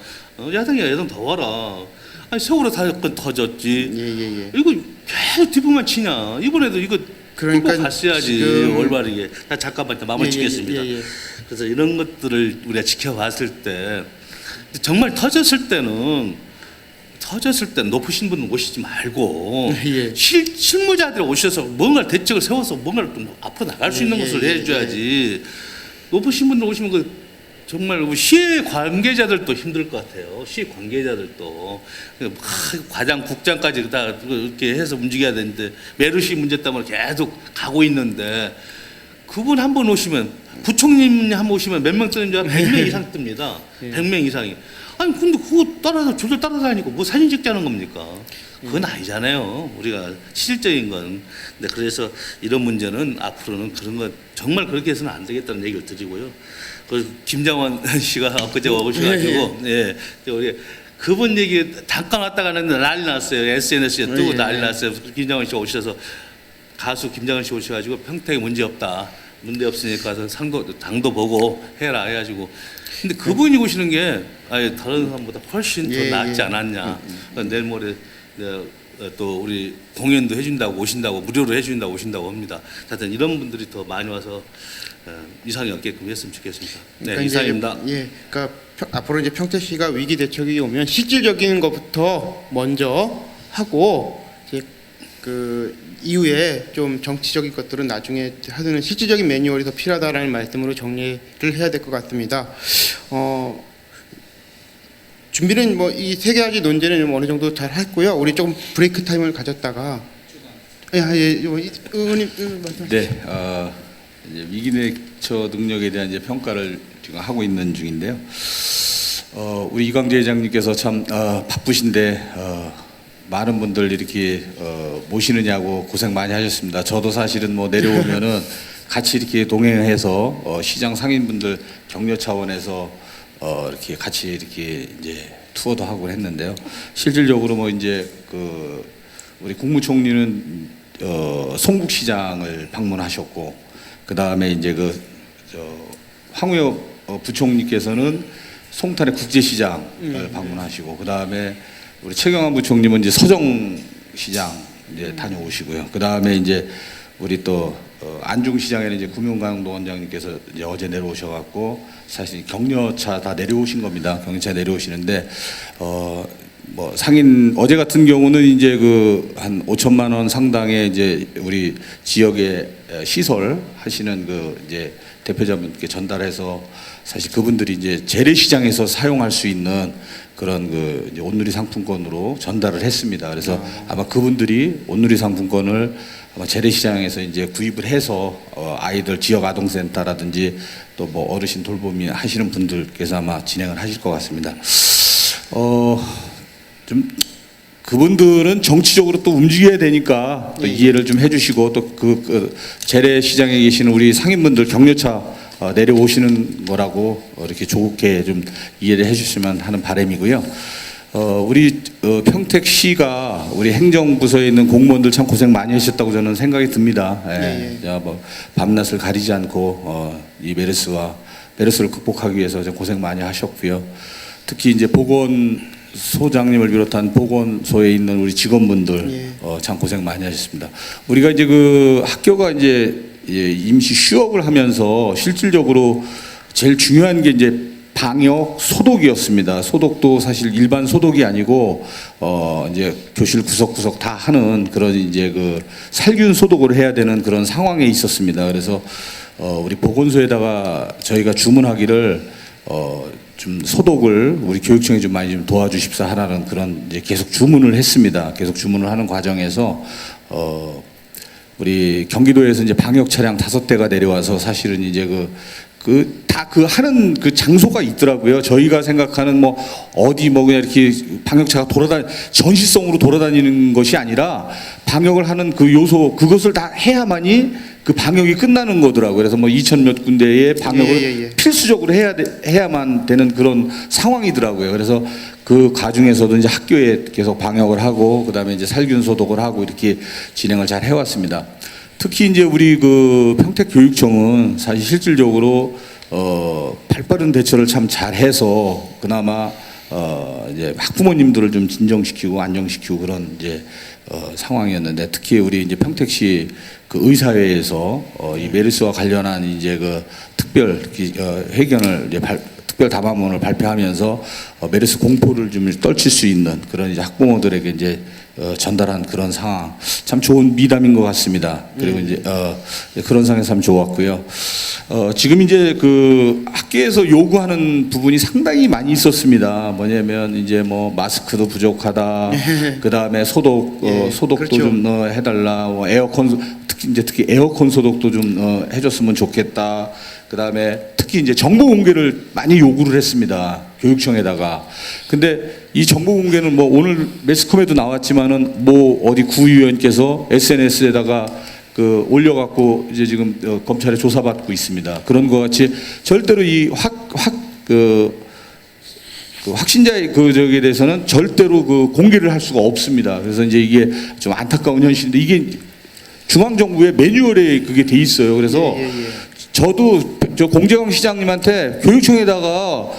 야당이 야당 더 와라. 아니 세월호 사건 터졌지. 이거 계속 뒷부분만 치냐. 이번에도 이거 그러니까 갔어야지 올바르게. 잠깐만 마무리 짓겠습니다. 그래서 이런 것들을 우리가 지켜봤을 때 정말 터졌을 때는 높으신 분은 오시지 말고 실무자들 오셔서 뭔가 대책을 세워서 뭔가를 좀 앞으로 나갈 수 있는 것을 해줘야지. 높으신 분들 오시면 정말 시의 관계자들도 힘들 것 같아요. 시 관계자들도 과장, 국장까지 다 이렇게 해서 움직여야 되는데 메르시 문제 때문에 계속 가고 있는데 그분 한 번 오시면 부총님 한 번 오시면 몇 명 뜨는 줄 알아요? 100명 이상 뜹니다. 100명 이상이. 아니 근데 그거 따라서 줄줄 따라다니고 뭐 사진 찍자는 겁니까? 그건 아니잖아요. 우리가 실질적인 건. 네, 그래서 이런 문제는 앞으로는 그런 거 정말 그렇게 해서는 안 되겠다는 얘기를 드리고요. 그 김장원 씨가 엊그제 오셔가지고 우리 그분 얘기 잠깐 왔다 가는데 난리 났어요. SNS에 뜨고 난리 났어요. 김장원 씨 오셔서 가수 김장원 씨 오셔가지고 평택에 문제 없다. 문제 없으니까 당도 보고 해라 해가지고. 근데 그분이 오시는 게 아예 다른 사람보다 훨씬 더 낫지 않았냐. 내일 모레 또 우리 공연도 해준다고 오신다고 무료로 해준다고 오신다고 합니다. 하여튼 이런 분들이 더 많이 와서 이상이 없게끔 했으면 좋겠습니다. 네, 그러니까 이상입니다. 이제, 예, 그러니까 앞으로 이제 평택시가 위기 대책이 오면 실질적인 것부터 먼저 하고 이제 그 이후에 좀 정치적인 것들은 나중에 하는 실질적인 매뉴얼이 더 필요하다라는 말씀으로 정리를 해야 될 것 같습니다. 준비는 뭐 이 세 가지 논제는 좀 어느 정도 잘 했고요. 우리 조금 브레이크 타임을 가졌다가 의원님 말씀. 네, 이제 위기 대처 능력에 대한 이제 평가를 지금 하고 있는 중인데요. 우리 이광재 회장님께서 참 바쁘신데 많은 분들 이렇게 모시느냐고 고생 많이 하셨습니다. 저도 사실은 뭐 내려오면은 같이 이렇게 동행해서 시장 상인분들 격려 차원에서 이렇게 같이 이렇게 이제 투어도 하고 했는데요. 실질적으로 뭐 이제 그 우리 국무총리는 송국시장을 방문하셨고, 그 다음에 이제 황우여 부총리께서는 송탄의 국제시장을 방문하시고, 그 다음에 우리 최경환 부총리는 이제 서정시장 이제 다녀오시고요. 그 다음에 이제 우리 또 안중시장에는 이제 구명강도 원장님께서 이제 어제 내려오셔갖고 사실 격려차 다 내려오신 겁니다. 격려차 내려오시는데 뭐 상인 어제 같은 경우는 이제 그 한 5천만 원 상당의 이제 우리 지역에 시설 하시는 그 이제 대표자분께 전달해서 사실 그분들이 이제 재래시장에서 사용할 수 있는 그런 그 이제 온누리 상품권으로 전달을 했습니다. 그래서 아마 그분들이 온누리 상품권을 아마 재래시장에서 이제 구입을 해서 아이들 지역 아동센터라든지 또 뭐 어르신 돌보미 하시는 분들께서 아마 진행을 하실 것 같습니다. 좀 그분들은 정치적으로 또 움직여야 되니까 또 이해를 좀 해주시고 또 그 재래시장에 계시는 우리 상인분들 격려차 내려오시는 거라고 이렇게 좋게 좀 이해를 해주시면 하는 바람이고요. 우리 평택시가 우리 행정부서에 있는 공무원들 참 고생 많이 하셨다고 저는 생각이 듭니다. 뭐 밤낮을 가리지 않고 이 메르스를 극복하기 위해서 좀 고생 많이 하셨고요. 특히 이제 보건소장님을 비롯한 보건소에 있는 우리 직원분들 참 고생 많이 하셨습니다. 우리가 이제 그 학교가 이제 임시 휴업을 하면서 실질적으로 제일 중요한 게 이제 방역 소독이었습니다. 소독도 사실 일반 소독이 아니고 이제 교실 구석구석 다 하는 그런 이제 그 살균 소독을 해야 되는 그런 상황에 있었습니다. 그래서 우리 보건소에다가 저희가 주문하기를 좀 소독을 우리 교육청이 좀 많이 좀 도와주십사 하라는 그런 이제 계속 주문을 했습니다. 계속 주문을 하는 과정에서 우리 경기도에서 이제 방역 차량 5대가 내려와서 사실은 이제 하는 그 장소가 있더라고요. 저희가 생각하는 뭐 어디 뭐 그냥 이렇게 방역차가 전시성으로 돌아다니는 것이 아니라 방역을 하는 그 요소 그것을 다 해야만이 그 방역이 끝나는 거더라고요. 그래서 뭐 2,000몇 군데의 방역을 필수적으로 해야만 되는 그런 상황이더라고요. 그래서 그 과정에서도 이제 학교에 계속 방역을 하고 그다음에 이제 살균 소독을 하고 이렇게 진행을 잘 해왔습니다. 특히 이제 우리 그 평택교육청은 사실 실질적으로 발빠른 대처를 참 잘해서 그나마 이제 학부모님들을 좀 진정시키고 안정시키고 그런 이제 상황이었는데 특히 우리 이제 평택시 그 의사회에서 이 메르스와 관련한 이제 그 특별 회견을 이제 특별 담화문을 발표하면서 메르스 공포를 좀 떨칠 수 있는 그런 이제 학부모들에게 이제 전달한 그런 상황 참 좋은 미담인 것 같습니다. 그리고 이제 그런 상황에서 참 좋았고요. 지금 이제 그 학교에서 요구하는 부분이 상당히 많이 있었습니다. 뭐냐면 이제 뭐 마스크도 부족하다. 그 다음에 소독도 그렇죠. 좀 해달라. 뭐 에어컨 특히 에어컨 소독도 좀 해줬으면 좋겠다. 그 다음에 특히 이제 정보 공개를 많이 요구를 했습니다. 교육청에다가. 근데 이 정보 공개는 뭐 오늘 매스컴에도 나왔지만은 뭐 어디 구의원께서 SNS에다가 그 올려갖고 이제 지금 검찰에 조사받고 있습니다. 그런 것 같이 절대로 이 그 확신자의 그 저기에 대해서는 절대로 그 공개를 할 수가 없습니다. 그래서 이제 이게 좀 안타까운 현실인데 이게 중앙정부의 매뉴얼에 그게 돼 있어요. 그래서 저도 저 공재광 시장님한테 교육청에다가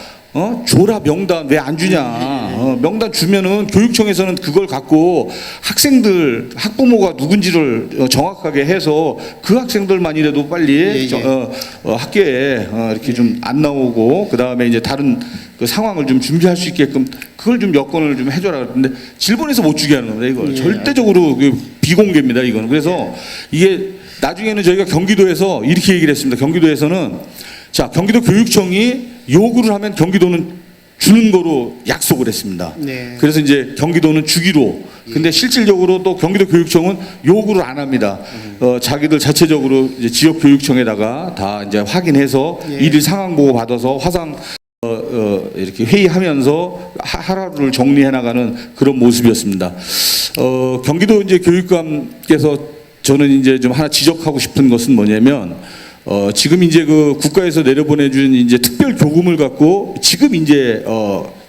줘라 명단 왜 안 주냐? 명단 주면은 교육청에서는 그걸 갖고 학생들 학부모가 누군지를 정확하게 해서 그 학생들만이라도 빨리 학교에 이렇게 좀 안 나오고 그 다음에 이제 다른 그 상황을 좀 준비할 수 있게끔 그걸 좀 여건을 좀 해줘라 그러는데 질본에서 못 주게 하는 겁니다. 이거 절대적으로 그 비공개입니다. 이거는 그래서 이게 나중에는 저희가 경기도에서 이렇게 얘기를 했습니다. 경기도에서는 자 경기도 교육청이 요구를 하면 경기도는 주는 거로 약속을 했습니다. 네. 그래서 이제 경기도는 주기로. 근데 실질적으로 또 경기도 교육청은 요구를 안 합니다. 자기들 자체적으로 이제 지역 교육청에다가 다 이제 확인해서 일일 상황 보고 받아서 화상 이렇게 회의하면서 하루를 정리해 나가는 그런 모습이었습니다. 경기도 이제 교육감께서 저는 이제 좀 하나 지적하고 싶은 것은 뭐냐면 지금 이제 그 국가에서 내려보내준 이제 특별 교금을 갖고 지금 이제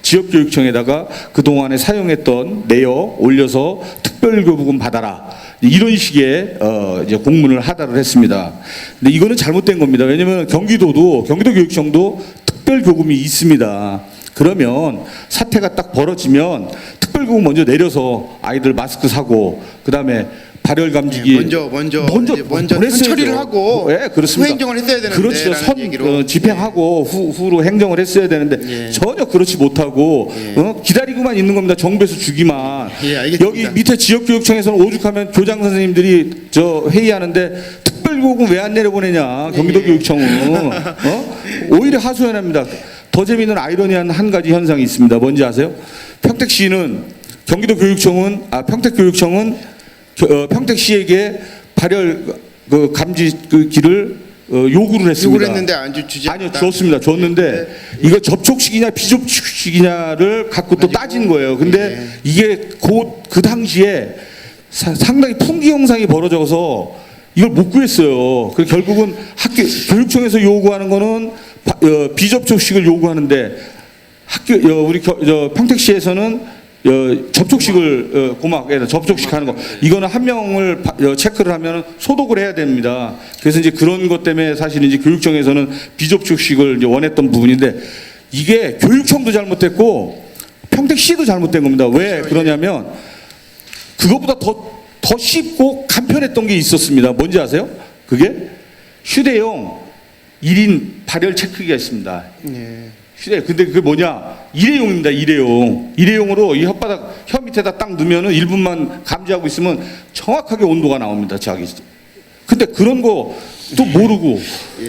지역교육청에다가 그 동안에 사용했던 내역 올려서 특별 교금 받아라 이런 식의 이제 공문을 하달을 했습니다. 근데 이거는 잘못된 겁니다. 왜냐하면 경기도 교육청도 특별 교금이 있습니다. 그러면 사태가 딱 벌어지면 특별 교금 먼저 내려서 아이들 마스크 사고 그 다음에 발열 감지기 먼저 보냈어야죠. 처리를 하고 네, 그렇습니다. 후 행정을 했어야 되는데 그렇죠. 집행하고 후로 행정을 했어야 되는데 전혀 그렇지 못하고 기다리고만 있는 겁니다. 정부에서 주기만. 여기 밑에 지역교육청에서는 오죽하면 교장 선생님들이 저 회의하는데 특별교금 왜 안 내려보내냐 경기도 교육청은 오히려 하소연합니다. 더 재미있는 아이러니한 한 가지 현상이 있습니다. 뭔지 아세요? 평택시는 평택교육청은 평택시에게 발열 그 감지기를 요구를 했습니다. 요구를 했는데 안 주지 아니요, 줬습니다. 이거 접촉식이냐 비접촉식이냐를 갖고 또 따진 거예요. 근데 이게 곧 그 당시에 상당히 풍기 현상이 벌어져서 이걸 못 구했어요. 그래서 결국은 교육청에서 요구하는 거는 비접촉식을 요구하는데 우리 평택시에서는 접촉식을 접촉식 하는 거 이거는 한 명을 체크를 하면 소독을 해야 됩니다. 그래서 이제 그런 것 때문에 사실 이제 교육청에서는 비접촉식을 이제 원했던 부분인데 이게 교육청도 잘못했고 평택시도 잘못된 겁니다. 왜 그러냐면 그것보다 더 쉽고 간편했던 게 있었습니다. 뭔지 아세요? 그게 휴대용 1인 발열 체크기가 있습니다. 근데 그게 뭐냐? 일회용입니다. 일회용으로 이 혀 밑에다 딱 넣으면은 1분만 감지하고 있으면 정확하게 온도가 나옵니다. 근데 그런 거 또 모르고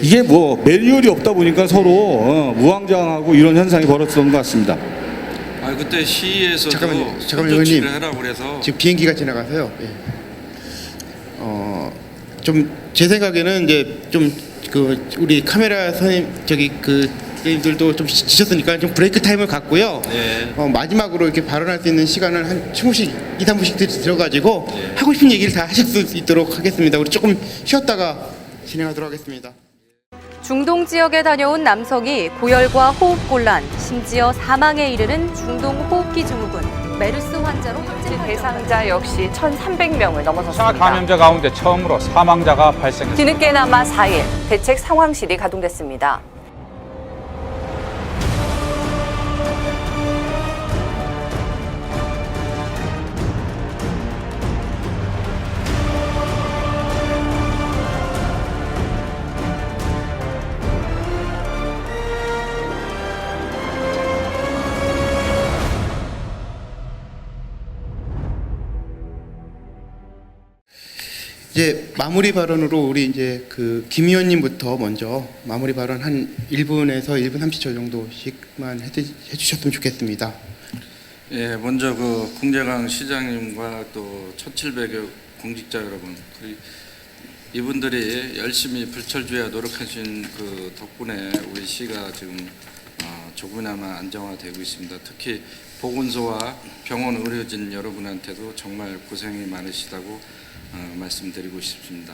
이게 뭐 매뉴얼이 없다 보니까 서로 우왕좌왕하고 이런 현상이 벌어졌던 것 같습니다. 그때 시에서도 잠깐만요, 조치를 하라고 그래서 지금 비행기가 지나가서요. 좀 제 생각에는 이제 좀 그 우리 카메라 선생님 선생님들도 좀 지쳤으니까 좀 브레이크 타임을 갖고요. 마지막으로 이렇게 발언할 수 있는 시간을 한 20분씩, 2, 3분씩 들어가지고 하고 싶은 얘기를 다 하실 수 있도록 하겠습니다. 우리 조금 쉬었다가 진행하도록 하겠습니다. 중동 지역에 다녀온 남성이 고열과 호흡곤란, 심지어 사망에 이르는 중동 호흡기 증후군, 메르스 환자로 확진 대상자 역시 1,300명을 코로나 넘어섰습니다. 감염자 가운데 처음으로 사망자가 발생했습니다. 뒤늦게나마 4일 대책 상황실이 가동됐습니다. 이제 마무리 발언으로 우리 이제 그 김 의원님부터 먼저 마무리 발언 한 1분에서 1분 30초 정도씩만 해주셨으면 좋겠습니다. 먼저 그 공재강 시장님과 또 1,700여 공직자 여러분, 이분들이 열심히 불철주야 노력하신 그 덕분에 우리 시가 지금 조금이나마 안정화되고 있습니다. 특히 보건소와 병원 의료진 여러분한테도 정말 고생이 많으시다고 말씀드리고 싶습니다.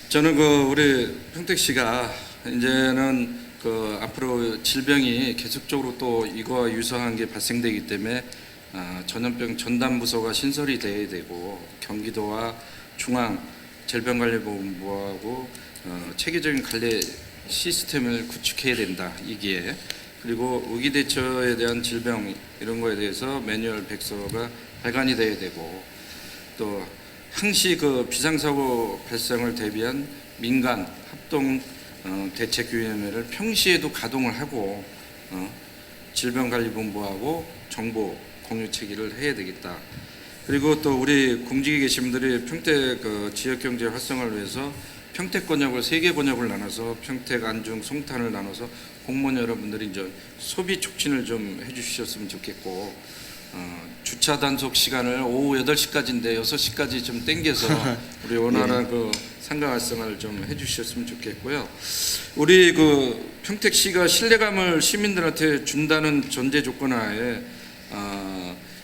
저는 우리 평택시가 이제는 앞으로 질병이 계속적으로 또 이거와 유사한 게 발생되기 때문에 전염병 전담부서가 신설이 돼야 되고 경기도와 중앙 질병관리본부하고 체계적인 관리 시스템을 구축해야 된다. 이기에 그리고 위기 대처에 대한 질병 이런 거에 대해서 매뉴얼 백서가 발간이 돼야 되고, 또 항시 그 비상사고 발생을 대비한 민간 합동 대책위원회를 평시에도 가동을 하고 질병관리본부하고 정보 공유 체계를 해야 되겠다. 그리고 또 우리 공직에 계신 분들이 평택 그 지역경제 활성화를 위해서 평택 권역을 3개 권역을 나눠서 평택, 안중, 송탄을 나눠서 공무원 여러분들이 이제 소비 촉진을 좀 해주셨으면 좋겠고, 주차 단속 시간을 오후 8시까지인데 6시까지 좀 땡겨서 우리 원활한 그 상가 활성화를 좀 해주셨으면 좋겠고요. 우리 그 평택시가 신뢰감을 시민들한테 준다는 전제 조건 하에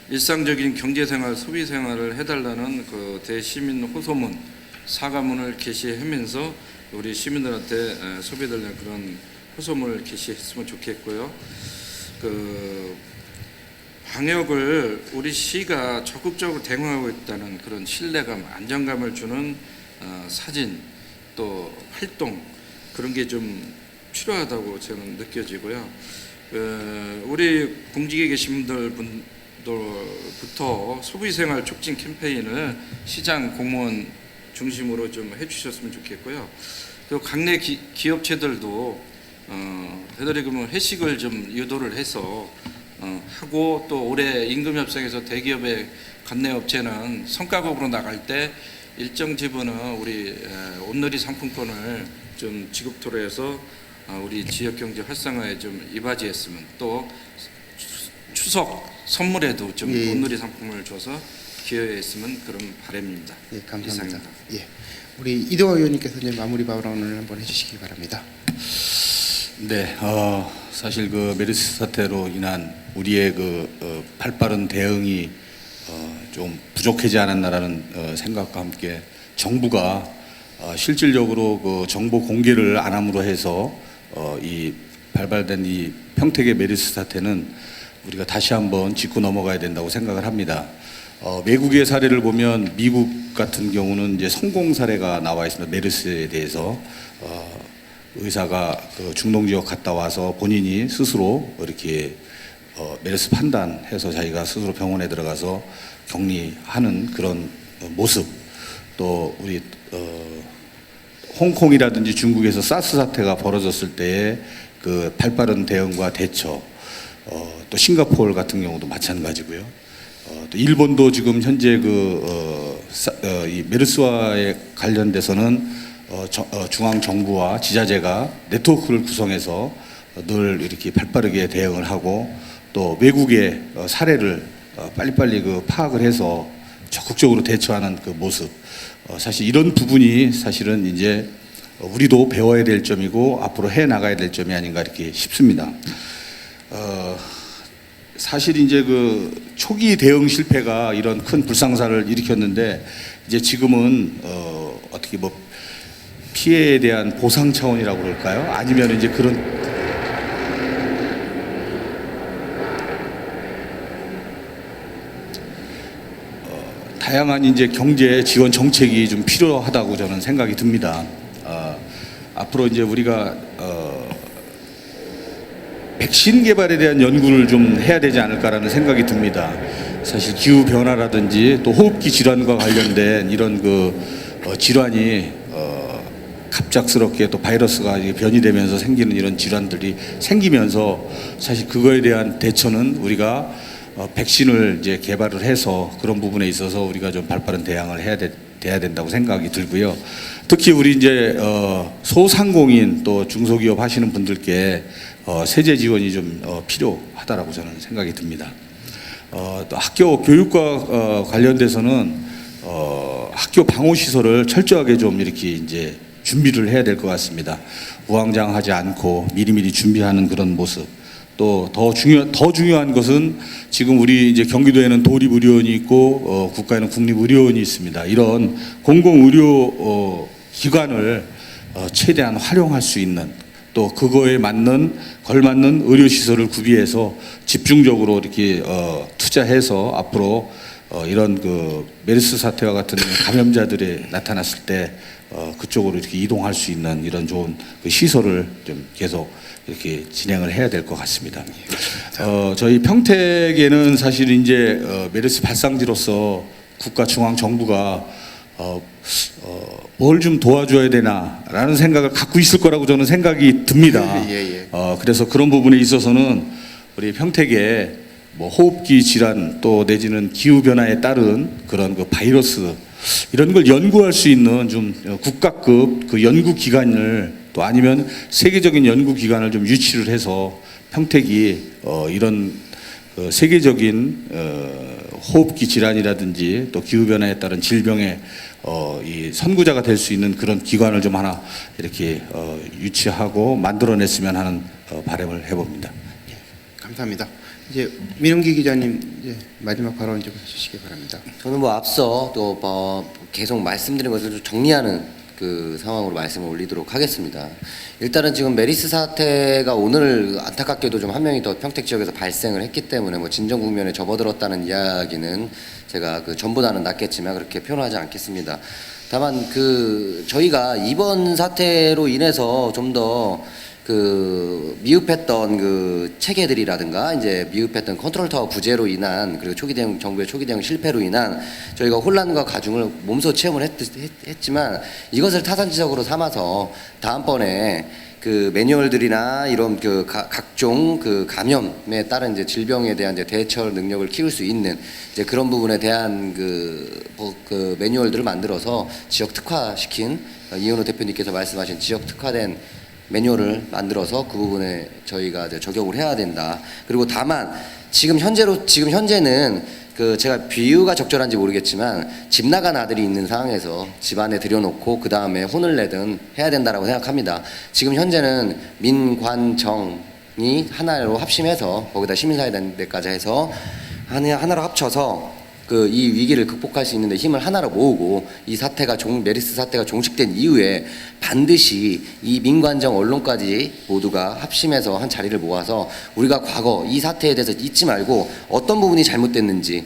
일상적인 경제생활, 소비생활을 해달라는 그 대시민 호소문, 사과문을 게시하면서 우리 시민들한테 소비되는 그런 호소문을 게시했으면 좋겠고요. 그 방역을 우리 시가 적극적으로 대응하고 있다는 그런 신뢰감, 안정감을 주는 사진, 또 활동, 그런 게 좀 필요하다고 저는 느껴지고요. 우리 공직에 계신 분들부터 소비생활 촉진 캠페인을 시장 공무원 중심으로 좀 해주셨으면 좋겠고요. 또 강내 기업체들도 되도록 그러면 회식을 좀 유도를 해서 하고, 또 올해 임금협상에서 대기업의 관내 업체는 성과급으로 나갈 때 일정 지분은 우리 온누리 상품권을 좀 지급토로 해서 우리 지역경제 활성화에 좀 이바지했으면, 또 추석 선물에도 좀 예. 온누리 상품을 줘서 기여했으면 그런 바람입니다. 예, 감사합니다. 이상입니다. 예, 우리 이동호 의원님께서 이제 마무리 발언을 한번 해주시기 바랍니다. 네, 사실 그 메르스 사태로 인한 우리의 그 발빠른 대응이 좀 부족하지 않았나라는 생각과 함께 정부가 실질적으로 그 정보 공개를 안 함으로 해서 이 발발된 이 평택의 메르스 사태는 우리가 다시 한번 짚고 넘어가야 된다고 생각을 합니다. 외국의 사례를 보면 미국 같은 경우는 이제 성공 사례가 나와 있습니다. 메르스에 대해서 의사가 그 중동 지역 갔다 와서 본인이 스스로 이렇게 메르스 판단해서 자기가 스스로 병원에 들어가서 격리하는 그런 모습, 또 우리 홍콩이라든지 중국에서 사스 사태가 벌어졌을 때의 그 발빠른 대응과 대처, 또 싱가포르 같은 경우도 마찬가지고요. 또 일본도 지금 현재 이 메르스와에 관련돼서는 중앙 정부와 지자체가 네트워크를 구성해서 늘 이렇게 발빠르게 대응을 하고, 또 외국의 사례를 빨리빨리 그 파악을 해서 적극적으로 대처하는 그 모습, 사실 이런 부분이 사실은 이제 우리도 배워야 될 점이고 앞으로 해 나가야 될 점이 아닌가 이렇게 싶습니다. 사실 이제 그 초기 대응 실패가 이런 큰 불상사를 일으켰는데, 이제 지금은 어떻게 뭐 피해에 대한 보상 차원이라고 그럴까요? 아니면 이제 그런 다양한 이제 경제 지원 정책이 좀 필요하다고 저는 생각이 듭니다. 앞으로 이제 우리가 백신 개발에 대한 연구를 좀 해야 되지 않을까라는 생각이 듭니다. 사실 기후 변화라든지 또 호흡기 질환과 관련된 이런 그 질환이 갑작스럽게 또 바이러스가 변이되면서 생기는 이런 질환들이 생기면서, 사실 그거에 대한 대처는 우리가 백신을 이제 개발을 해서 그런 부분에 있어서 우리가 좀 발빠른 대응을 돼야 된다고 생각이 들고요. 특히 우리 이제 소상공인 또 중소기업 하시는 분들께 세제 지원이 좀 필요하다라고 저는 생각이 듭니다. 또 학교 교육과 관련돼서는 학교 방호 시설을 철저하게 좀 이렇게 이제 준비를 해야 될 것 같습니다. 우왕좌왕하지 않고 미리미리 준비하는 그런 모습. 또 더 중요한 것은 지금 우리 이제 경기도에는 도립의료원이 있고 국가에는 국립의료원이 있습니다. 이런 공공의료 기관을 최대한 활용할 수 있는, 또 그거에 걸맞는 의료 시설을 구비해서 집중적으로 이렇게 투자해서 앞으로 이런 그 메르스 사태와 같은 감염자들이 나타났을 때 그쪽으로 이렇게 이동할 수 있는 이런 좋은 그 시설을 좀 계속 이렇게 진행을 해야 될 것 같습니다. 저희 평택에는 사실 이제 메르스 발상지로서 국가 중앙 정부가 뭘 좀 도와줘야 되나라는 생각을 갖고 있을 거라고 저는 생각이 듭니다. 그래서 그런 부분에 있어서는 우리 평택에 뭐 호흡기 질환 또 내지는 기후 변화에 따른 그런 그 바이러스 이런 걸 연구할 수 있는 좀 국가급 그 연구 기관을 또 아니면 세계적인 연구 기관을 좀 유치를 해서 평택이 이런 그 세계적인 호흡기 질환이라든지 또 기후 변화에 따른 질병의 이 선구자가 될 수 있는 그런 기관을 좀 하나 이렇게 유치하고 만들어냈으면 하는 바람을 해봅니다. 감사합니다. 이제 민용기 기자님 이제 마지막 발언 좀 해주시기 바랍니다. 저는 뭐 앞서 또 계속 말씀드린 것을 좀 정리하는 그 상황으로 말씀을 올리도록 하겠습니다. 일단은 지금 메리스 사태가 오늘 안타깝게도 좀 한 명이 더 평택 지역에서 발생을 했기 때문에 뭐 진정 국면에 접어들었다는 이야기는 제가 그 전보다는 낫겠지만 그렇게 표현하지 않겠습니다. 다만 그 저희가 이번 사태로 인해서 좀 더 그 미흡했던 그 체계들이라든가 이제 미흡했던 컨트롤 타워 부재로 인한 그리고 초기 대응 정부의 초기 대응 실패로 인한 저희가 혼란과 가중을 몸소 체험을 했지만 이것을 타산지적으로 삼아서 다음번에 그 매뉴얼들이나 이런 그 각종 그 감염에 따른 이제 질병에 대한 이제 대처 능력을 키울 수 있는 이제 그런 부분에 대한 그 매뉴얼들을 만들어서 지역 특화시킨 이현우 대표님께서 말씀하신 지역 특화된 매뉴얼을 만들어서 그 부분에 저희가 이제 적용을 해야 된다. 그리고 다만 지금 현재는 그 제가 비유가 적절한지 모르겠지만 집 나간 아들이 있는 상황에서 집 안에 들여놓고 그 다음에 혼을 내든 해야 된다라고 생각합니다. 지금 현재는 민관정이 하나로 합심해서 거기다 시민사회단체까지 해서 하나로 합쳐서 그 이 위기를 극복할 수 있는데 힘을 하나로 모으고 이 사태가 메리스 사태가 종식된 이후에 반드시 이 민관정 언론까지 모두가 합심해서 한 자리를 모아서 우리가 과거 이 사태에 대해서 잊지 말고 어떤 부분이 잘못됐는지에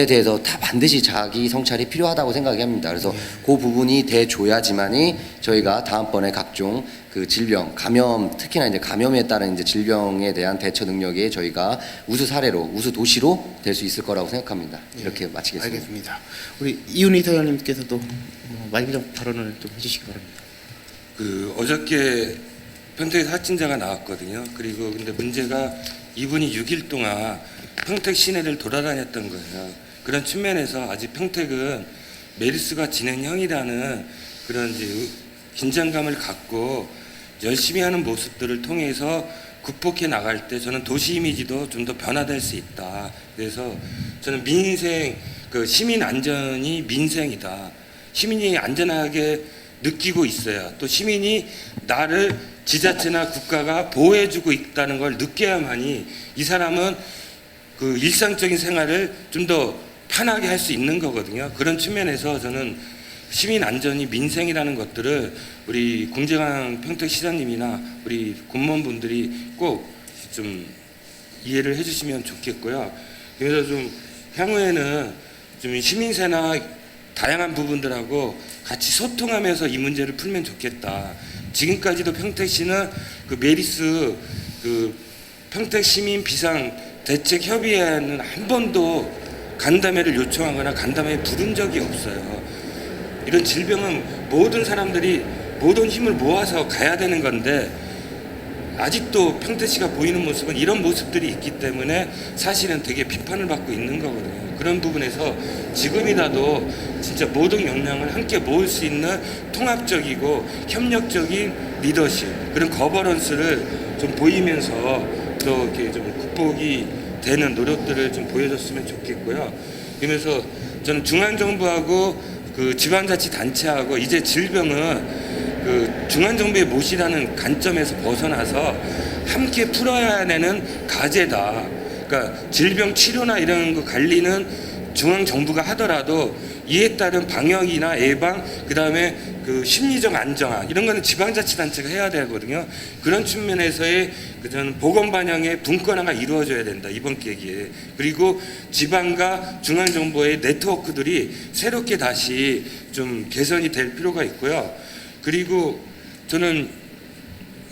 대해서 다 반드시 자기 성찰이 필요하다고 생각합니다. 그래서 그 부분이 돼줘야지만이 저희가 다음번에 각종 그 질병, 감염, 특히나 이제 감염에 따른 이제 질병에 대한 대처 능력이 저희가 우수 사례로, 우수 도시로 될 수 있을 거라고 생각합니다. 이렇게 마치겠습니다. 알겠습니다. 우리 이윤희 사장님께서도 마지막 발언을 좀 해주시기 바랍니다. 그 어저께 평택에 확진자가 나왔거든요. 그리고 근데 문제가 이분이 6일 동안 평택 시내를 돌아다녔던 거예요. 그런 측면에서 아직 평택은 메르스가 진행형이라는 그런 이제 긴장감을 갖고 열심히 하는 모습들을 통해서 극복해 나갈 때 저는 도시 이미지도 좀 더 변화될 수 있다. 그래서 저는 민생, 그 시민 안전이 민생이다. 시민이 안전하게 느끼고 있어야 또 시민이 나를 지자체나 국가가 보호해주고 있다는 걸 느껴야만이 이 사람은 그 일상적인 생활을 좀 더 편하게 할 수 있는 거거든요. 그런 측면에서 저는 시민 안전이 민생이라는 것들을 우리 공재강 평택시장님이나 우리 공무원분들이 꼭 좀 이해를 해주시면 좋겠고요. 그래서 좀 향후에는 좀 시민세나 다양한 부분들하고 같이 소통하면서 이 문제를 풀면 좋겠다. 지금까지도 평택시는 그 메리스 그 평택시민 비상 대책 협의회는 한 번도 간담회를 요청하거나 간담회에 부른 적이 없어요. 이런 질병은 모든 사람들이 모든 힘을 모아서 가야 되는 건데 아직도 평택시가 보이는 모습은 이런 모습들이 있기 때문에 사실은 되게 비판을 받고 있는 거거든요. 그런 부분에서 지금이라도 진짜 모든 역량을 함께 모을 수 있는 통합적이고 협력적인 리더십 그런 거버넌스를 좀 보이면서 또 이렇게 좀 극복이 되는 노력들을 좀 보여줬으면 좋겠고요. 그러면서 저는 중앙정부하고 그 지방자치단체하고 이제 질병은 그 중앙정부의 몫이라는 관점에서 벗어나서 함께 풀어야 되는 과제다. 그러니까 질병 치료나 이런 거 관리는 중앙정부가 하더라도 이에 따른 방역이나 예방, 그 다음에 그 심리적 안정화 이런 거는 지방자치단체가 해야 되거든요. 그런 측면에서의 저는 보건 반영의 분권화가 이루어져야 된다 이번 계기에. 그리고 지방과 중앙정부의 네트워크들이 새롭게 다시 좀 개선이 될 필요가 있고요. 그리고 저는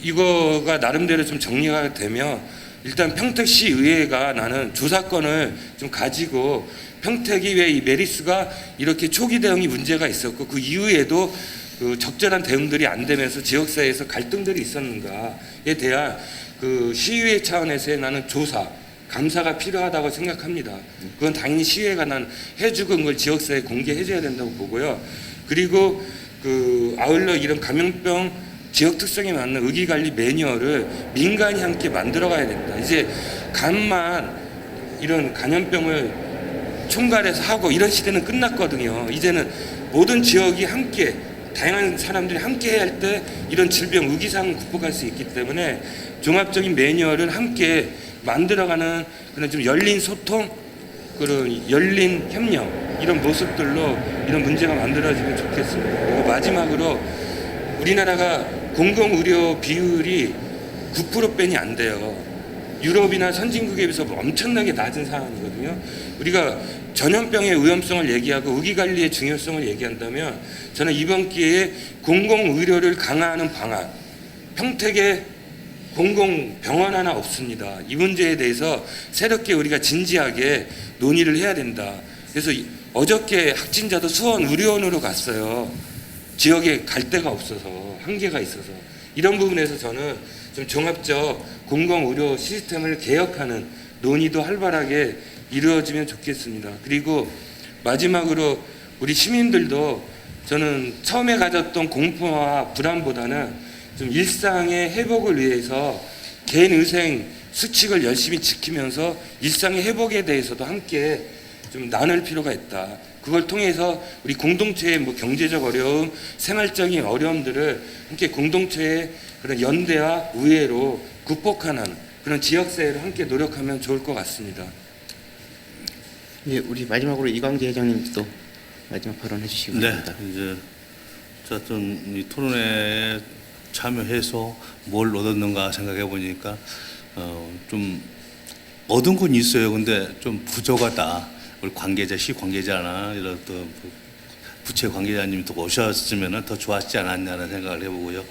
이거가 나름대로 좀 정리가 되면 일단 평택시의회가 나는 조사권을 좀 가지고 평택이 왜 이 메리스가 이렇게 초기 대응이 문제가 있었고 그 이후에도 그 적절한 대응들이 안 되면서 지역사회에서 갈등들이 있었는가에 대한 그 시의회 차원에서의 나는 조사, 감사가 필요하다고 생각합니다. 그건 당연히 시의회가 난 해주고 그걸 지역사회에 공개해줘야 된다고 보고요. 그리고 그 아울러 이런 감염병 지역 특성에 맞는 의기관리 매뉴얼을 민간이 함께 만들어가야 된다. 이제 간만 이런 감염병을 총괄해서 하고 이런 시대는 끝났거든요. 이제는 모든 지역이 함께 다양한 사람들이 함께 해야 할 때 이런 질병 위기상을 극복할 수 있기 때문에 종합적인 매뉴얼을 함께 만들어가는 그런 좀 열린 소통, 그런 열린 협력 이런 모습들로 이런 문제가 만들어지면 좋겠습니다. 그리고 마지막으로 우리나라가 공공의료 비율이 9%뺀이 안 돼요. 유럽이나 선진국에 비해서 엄청나게 낮은 상황이거든요. 우리가 전염병의 위험성을 얘기하고 의기관리의 중요성을 얘기한다면 저는 이번 기회에 공공의료를 강화하는 방안, 평택에 공공병원 하나 없습니다. 이 문제에 대해서 새롭게 우리가 진지하게 논의를 해야 된다. 그래서 어저께 확진자도 수원 의료원으로 갔어요. 지역에 갈 데가 없어서, 한계가 있어서. 이런 부분에서 저는 좀 종합적 공공의료 시스템을 개혁하는 논의도 활발하게 이루어지면 좋겠습니다. 그리고 마지막으로 우리 시민들도 저는 처음에 가졌던 공포와 불안보다는 좀 일상의 회복을 위해서 개인위생 수칙을 열심히 지키면서 일상의 회복에 대해서도 함께 좀 나눌 필요가 있다. 그걸 통해서 우리 공동체의 뭐 경제적 어려움, 생활적인 어려움들을 함께 공동체의 그런 연대와 우애로 극복하는 그런 지역사회를 함께 노력하면 좋을 것 같습니다. 예, 우리 마지막으로 이광재 회장님도 마지막 발언해 주시기 바랍니다. 네, 이제 어쨌든 이 토론회에 참여해서 뭘 얻었는가 생각해 보니까 좀 얻은 건 있어요. 근데 좀 부족하다. 우리 관계자, 시 관계자나 이런 또 부채 관계자님이 또 오셨으면 더 좋았지 않았냐는 생각을 해보고요.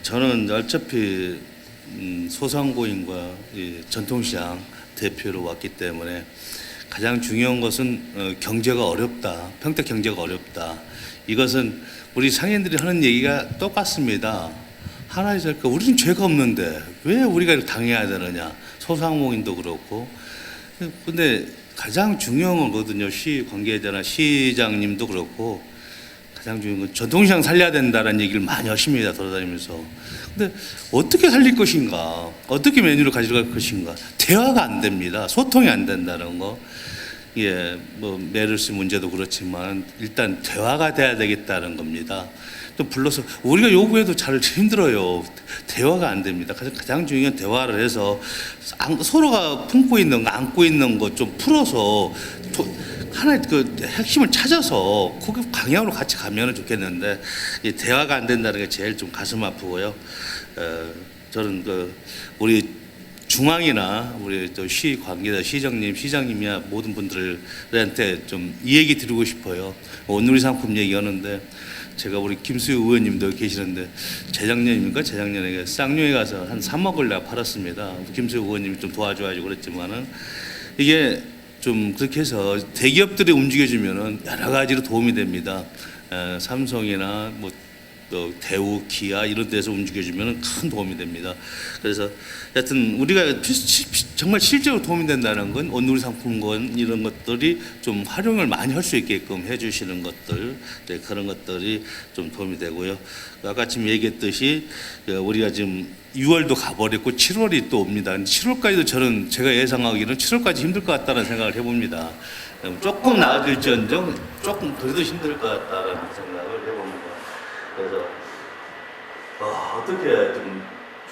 저는 어차피 소상공인과 이 전통시장 대표로 왔기 때문에 가장 중요한 것은 경제가 어렵다. 평택 경제가 어렵다. 이것은 우리 상인들이 하는 얘기가 똑같습니다. 하나 있을까? 우리는 죄가 없는데 왜 우리가 이렇게 당해야 되느냐? 소상공인도 그렇고. 근데 가장 중요한 거거든요. 시 관계자나 시장님도 그렇고 가장 중요한 건 전통시장 살려야 된다는 얘기를 많이 하십니다. 돌아다니면서. 근데 어떻게 살릴 것인가? 어떻게 메뉴를 가져갈 것인가? 대화가 안 됩니다. 소통이 안 된다는 거. 예, 뭐 메르스 문제도 그렇지만 일단 대화가 돼야 되겠다는 겁니다. 또 불러서 우리가 요구해도 잘 힘들어요. 대화가 안 됩니다. 가장 중요한 대화를 해서 서로가 품고 있는 거, 안고 있는 거 좀 풀어서 하나의 그 핵심을 찾아서 그 방향으로 같이 가면 좋겠는데 이 대화가 안 된다는 게 제일 좀 가슴 아프고요. 저는 그 우리 중앙이나 우리 또 시 관계자 시장님, 시장님이야 모든 분들한테 좀 이 얘기 드리고 싶어요. 온누리 상품 얘기하는데 제가 우리 김수희 의원님도 계시는데 재작년에 쌍용에 가서 한 3억을 내가 팔았습니다. 김수희 의원님이 좀 도와줘가지고 그랬지만은 이게 좀 그렇게 해서 대기업들이 움직여주면은 여러 가지로 도움이 됩니다. 삼성이나 뭐 또 대우, 기아 이런 데서 움직여주면 큰 도움이 됩니다. 그래서 하여튼 우리가 정말 실제로 도움이 된다는 건 온누리 상품권 이런 것들이 좀 활용을 많이 할 수 있게끔 해주시는 것들, 네, 그런 것들이 좀 도움이 되고요. 아까 지금 얘기했듯이 우리가 지금 6월도 가버렸고 7월이 또 옵니다. 7월까지도 저는 제가 예상하기로는 7월까지 힘들 것 같다는 생각을 해봅니다. 조금 나아질지언정 조금 그래도 힘들 것 같다는 생각을 해봅니다. 그래서 어떻게 좀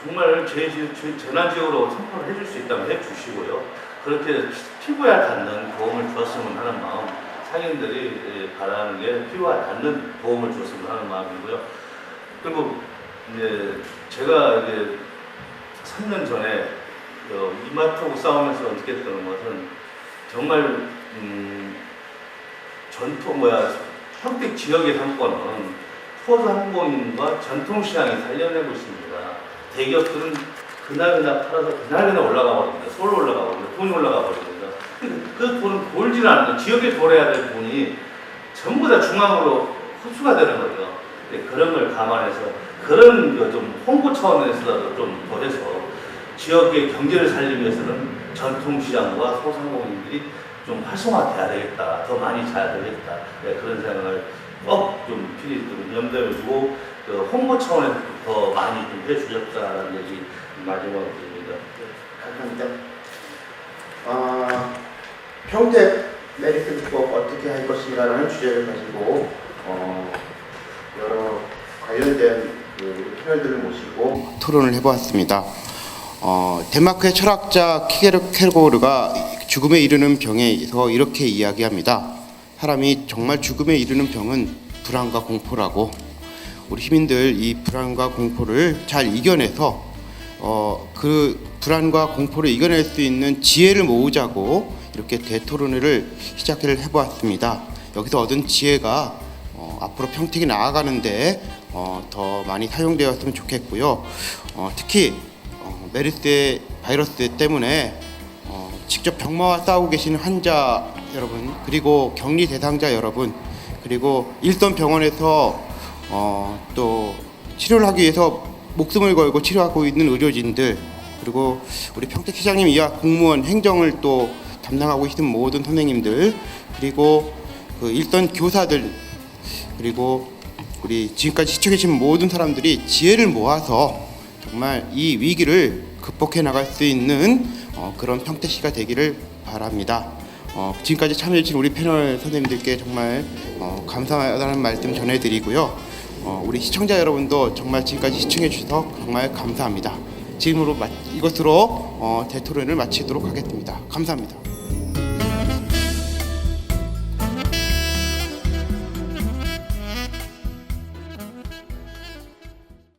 정말 재난지역으로 선포를 해줄 수 있다면 해주시고요. 그렇게 피부에 닿는 도움을 주었으면 하는 마음, 상인들이 바라는 게 피부에 닿는 도움을 주었으면 하는 마음이고요. 그리고 이제 제가 이제 3년 전에 이마트하고 싸우면서 느꼈던 것은 정말 평택 지역의 상권은 소상공인과 전통시장이 살려내고 있습니다. 대기업들은 그날 팔아서 그날 올라가 버립니다. 서울 올라가 버립니다. 돈이 올라가 버립니다. 그 돈은 돌지는 않는 지역에 돌아야 될 돈이 전부 다 중앙으로 흡수가 되는 거죠. 그런 걸 감안해서 그런 좀 홍보 차원에서라도 좀 더해서 지역의 경제를 살리기 위해서는 전통시장과 소상공인들이 좀 활성화돼야 되겠다. 더 많이 자야 되겠다. 그런 생각을 꼭 좀 필히 좀 염두에 두고 그 홍보 차원에서 더 많이 좀 해주셨다는 얘기 마지막으로 드립니다. 감사합니다. 평택 메리스법 어떻게 할 것인가라는 주제를 가지고 여러 관련된 그 패널들을 모시고 토론을 해보았습니다. 덴마크의 철학자 키르케고르가 죽음에 이르는 병에서 이렇게 이야기합니다. 사람이 정말 죽음에 이르는 병은 불안과 공포라고, 우리 시민들 이 불안과 공포를 잘 이겨내서 그 불안과 공포를 이겨낼 수 있는 지혜를 모으자고 이렇게 대토론회를 시작을 해보았습니다. 여기서 얻은 지혜가 앞으로 평택이 나아가는데 더 많이 사용되었으면 좋겠고요. 특히 메르스 바이러스 때문에 직접 병마와 싸우고 계시는 환자 여러분, 그리고 격리 대상자 여러분, 그리고 일선 병원에서 또 치료를 하기 위해서 목숨을 걸고 치료하고 있는 의료진들, 그리고 우리 평택시장님 이하 공무원 행정을 또 담당하고 있는 모든 선생님들, 그리고 그 일선 교사들, 그리고 우리 지금까지 시청해 주신 모든 사람들이 지혜를 모아서 정말 이 위기를 극복해 나갈 수 있는 그런 평택시가 되기를 바랍니다. 지금까지 참여해 주신 우리 패널 선생님들께 정말 감사하다는 말씀 전해드리고요. 우리 시청자 여러분도 정말 지금까지 시청해 주셔서 정말 감사합니다. 지금으로 이것으로 대토론을 마치도록 하겠습니다. 감사합니다.